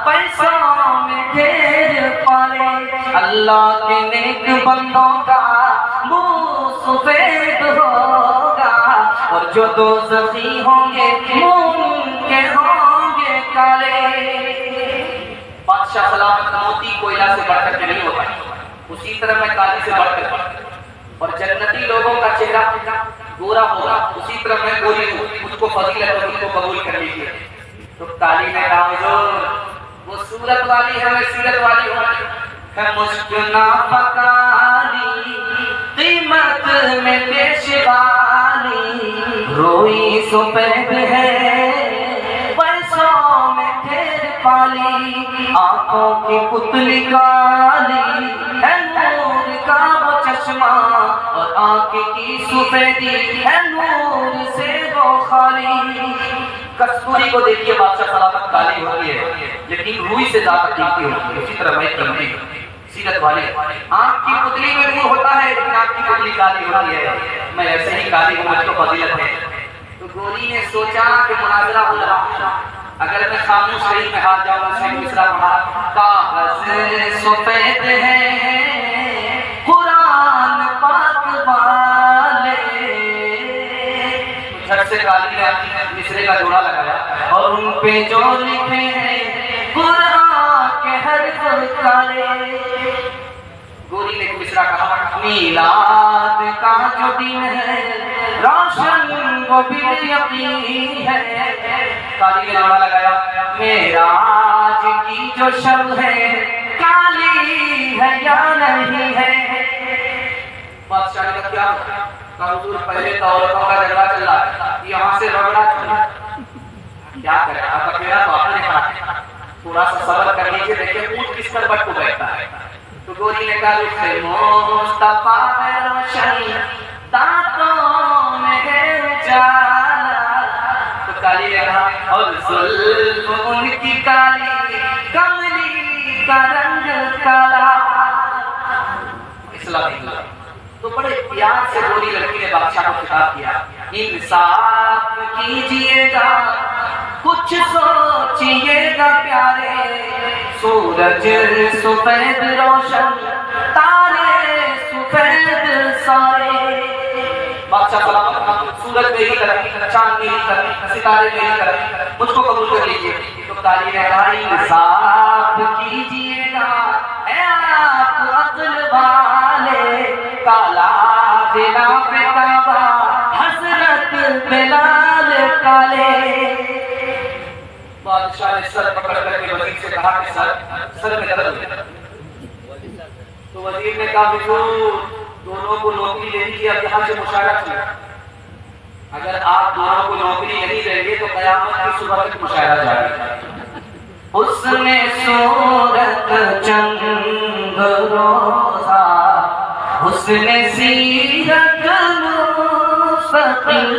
पैसों में ढेर पाले। अल्लाह के नेक बंदों का मुंह सफेद होगा, और जो दोज़खी होंगे उनके होंगे काले। बादशाह सलामत, मोती कोयला से बढ़कर के नहीं होता, उसी तरह मैं काली से बढ़कर, और जन्नती लोगों का चेहरा गोरा होगा, उसी तरह मैं गोरी हूँ, उसको फजीलत और उसको कबूल कर लीजिए। तो काली ने कहा हुजूर वो सूरत वाली है, मैं सीरत वाली हूँ, है मुस्कुना पकाली, कीमत में पेशवाली, रोई सफेद है, पैसों में ढेर पाली, आंखों की पुतली काली है, नूर का वो चश्मा, और आंख की सफेदी है, नूर से वो खाली। कस्तूरी को देखिए बादशाह सलामत काली होती है, लेकिन रूई से ज्यादा कीमती होती है, उसी तरह मैं कीमती सीरत वाली। आंख की पुतली में नूर होता है, लेकिन आंख की पुतली काली होती है, मैं ऐसे ही काली हूँ, मुझको फजीलत है। तो गोरी ने सोचा कि मुनाजरा हो रहा, अगर मैं खामोश रही में हाथ जाऊँ से मिसरा पढ़ा, कागज सफेद है कुरान पाक वाले, झट से काली ने मिसरे का जोड़ा लगाया, और उन पे जो लिखे हैं कुरान के हर्फ काले। गोरी ने मिसरा कहा, मीलाद का जो दिन है रोशन वो भी यकीन है, काली ने जोड़ा लगाया, मेराज की जो शब है काली है या नहीं है। बादशाह ने क्या कहा हुजूर, पहले तो औरतों का झगड़ा चल रहा है, यहाँ से रगड़ा क्या करें, आप अकेला तो आपने कहा, थोड़ा सा सब्र कर लीजिए, देखिए ऊंट किस पर बट को बैठता है। तो गोरी ने कहा मुस्तफा है रोशन, दांतों में है उजाला। तो काली ने कहा, और जुल्फ उनकी काली, कमली का रंग काला। इस्लाम तो बड़े प्यार से गोरी लड़की ने बादशाह को खिताब किया, इंसाफ कीजिएगा, कुछ सोचिएगा प्यारे, सूरज सफेद रोशन, तारे सफेद सारे। बादशाह सलामत, सूरज मेरी तरफ, चांद मेरी तरफ, सितारे मेरी तरफ, मुझको कबूल कर लीजिए। तो काली ने कहा, इंसाफ कीजिएगा आप अक्ल वाले, काला बिना पे काबा, हसरत बिलाल काले। बादशाह ने सर पकड़ करके वजीर से कहा कि सर में दर्द है। तो वजीर ने कहा, दोनों को नौकरी ले लीजिए, अब यहाँ से मुशावरा चले, अगर आप दोनों को नौकरी नहीं देंगे तो कयामत की सुबह तक मुशावरा जाएगा। उसने सूरत चंद रोजा, उसने सीरत मुस्तकिल,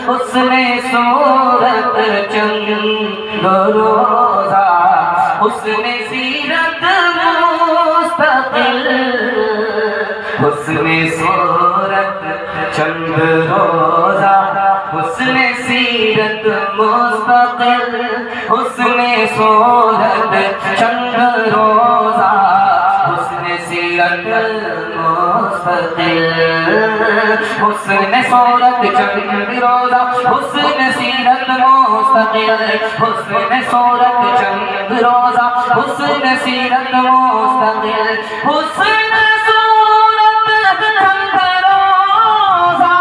उसने सूरत चंद रोजा, उसने सीरत मुस्तकिल, उसने सूरत चंद रोजा, उसने सीरत मुस्तकिल, उसने सूरत चंद रोजा, उसने सीरत मुस्तकिल। मुस्तकिल, हुस्न सूरत चंद रोजा, हुस्न सीरत मुस्तकिल, हुस्न सूरत चंद रोजा, हुस्न सीरत मुस्तकिल, हुस्न सूरत चंद रोजा,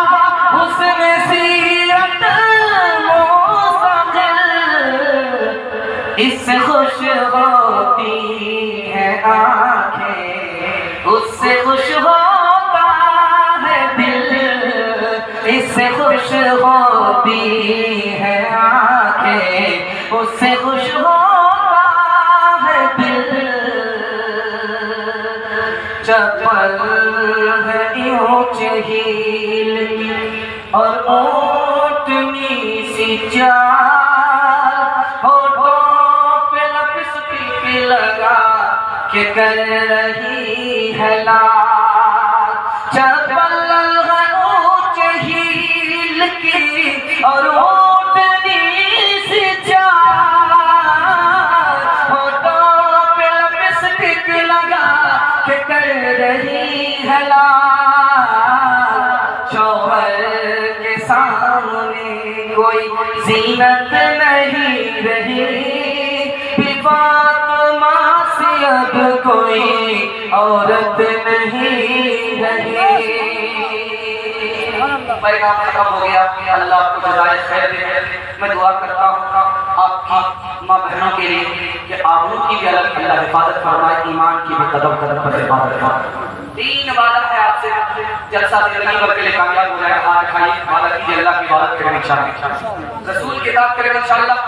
हुस्न सीरत मुस्तकिल, इससे खुश होती है आँखें, उससे खुश होता है दिल, इससे खुश होती है आँखें, उससे खुश होता है दिल। चप्पल है ऊंचे हील और ऊँटनी सी चाल, होठों पे लिपस्टिक लगा के कर रही है लाल। चप्पल है ऊंचे हील की और ऊँटनी सी चाल, होठों पे लिपस्टिक लगा के कर रही है लाल। शौहर के सामने कोई जीनत नहीं रही, फातिमा से अब कोई औरत नहीं रही। पैगाम खत्म हो गया। अल्लाह आपको जज़ाए खैर दे। मैं दुआ करता हूँ आपकी माँ बहनों के लिए कि आबरू की भी अल्लाह हिफाजत फरमाए, ईमान की भी कदम कदम पर हिफाजत फरमाए। 3 वादा है आपसे, जलसा जिंदगी भर के लिए कामयाब हो जाए। हाथ खाइए, वादा कीजिए, अल्लाह की इबादत करें इंशाअल्लाह, रसूल की इताअत करें इंशाअल्लाह,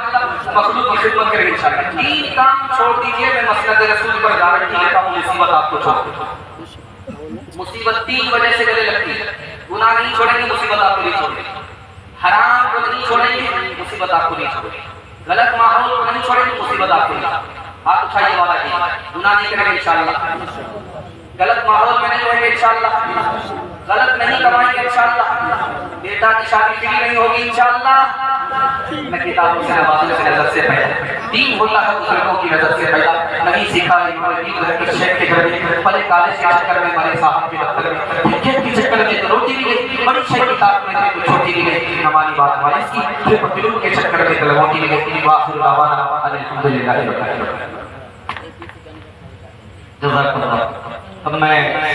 मखलूक की खिदमत करें इंशाअल्लाह। 3 काम छोड़ दीजिए, मैं मसनद रसूल पर गारंटी लेता हूँ, मुसीबत आपको छोड़ देगी। मुसीबत 3 वजह से गले लगती है। गुनाह नहीं छोड़ेंगे, मुसीबत आपको नहीं छोड़ेगी। हराम को नहीं छोड़ेंगे, मुसीबत आपको नहीं छोड़ेगी। गलत माहौल को नहीं छोड़ेंगे, मुसीबत आपको नहीं छोड़ेगी। हाथ उठाइए, वादा कीजिए, गुनाह नहीं करेंगे इंशाअल्लाह, गलत माहौल में नहीं रहेंगे इंशाअल्लाह, गलत नहीं कमाएंगे इंशाअल्लाह, बेटा की शादी फ्री नहीं होगी इंशाअल्लाह। मैं किताबों से नवाज़ों से नजर से पैदा, दीन हुल्ला है बुजुर्गों की नजर से पैदा, नहीं सीखा दीन है कि शेख के घर में, पहले कॉलेज के चक्कर में, बड़े साहब के दफ्तर में, खेत के चक्कर में तो रोटी भी गई, बड़ी शेख की किताब में तो छोटी भी गई, हमारी बात वाइस की, फिर पतिलू के चक्कर में तो रोटी भी गई। वाखिर दावाना अल्हम्दुलिल्लाह। अब मैं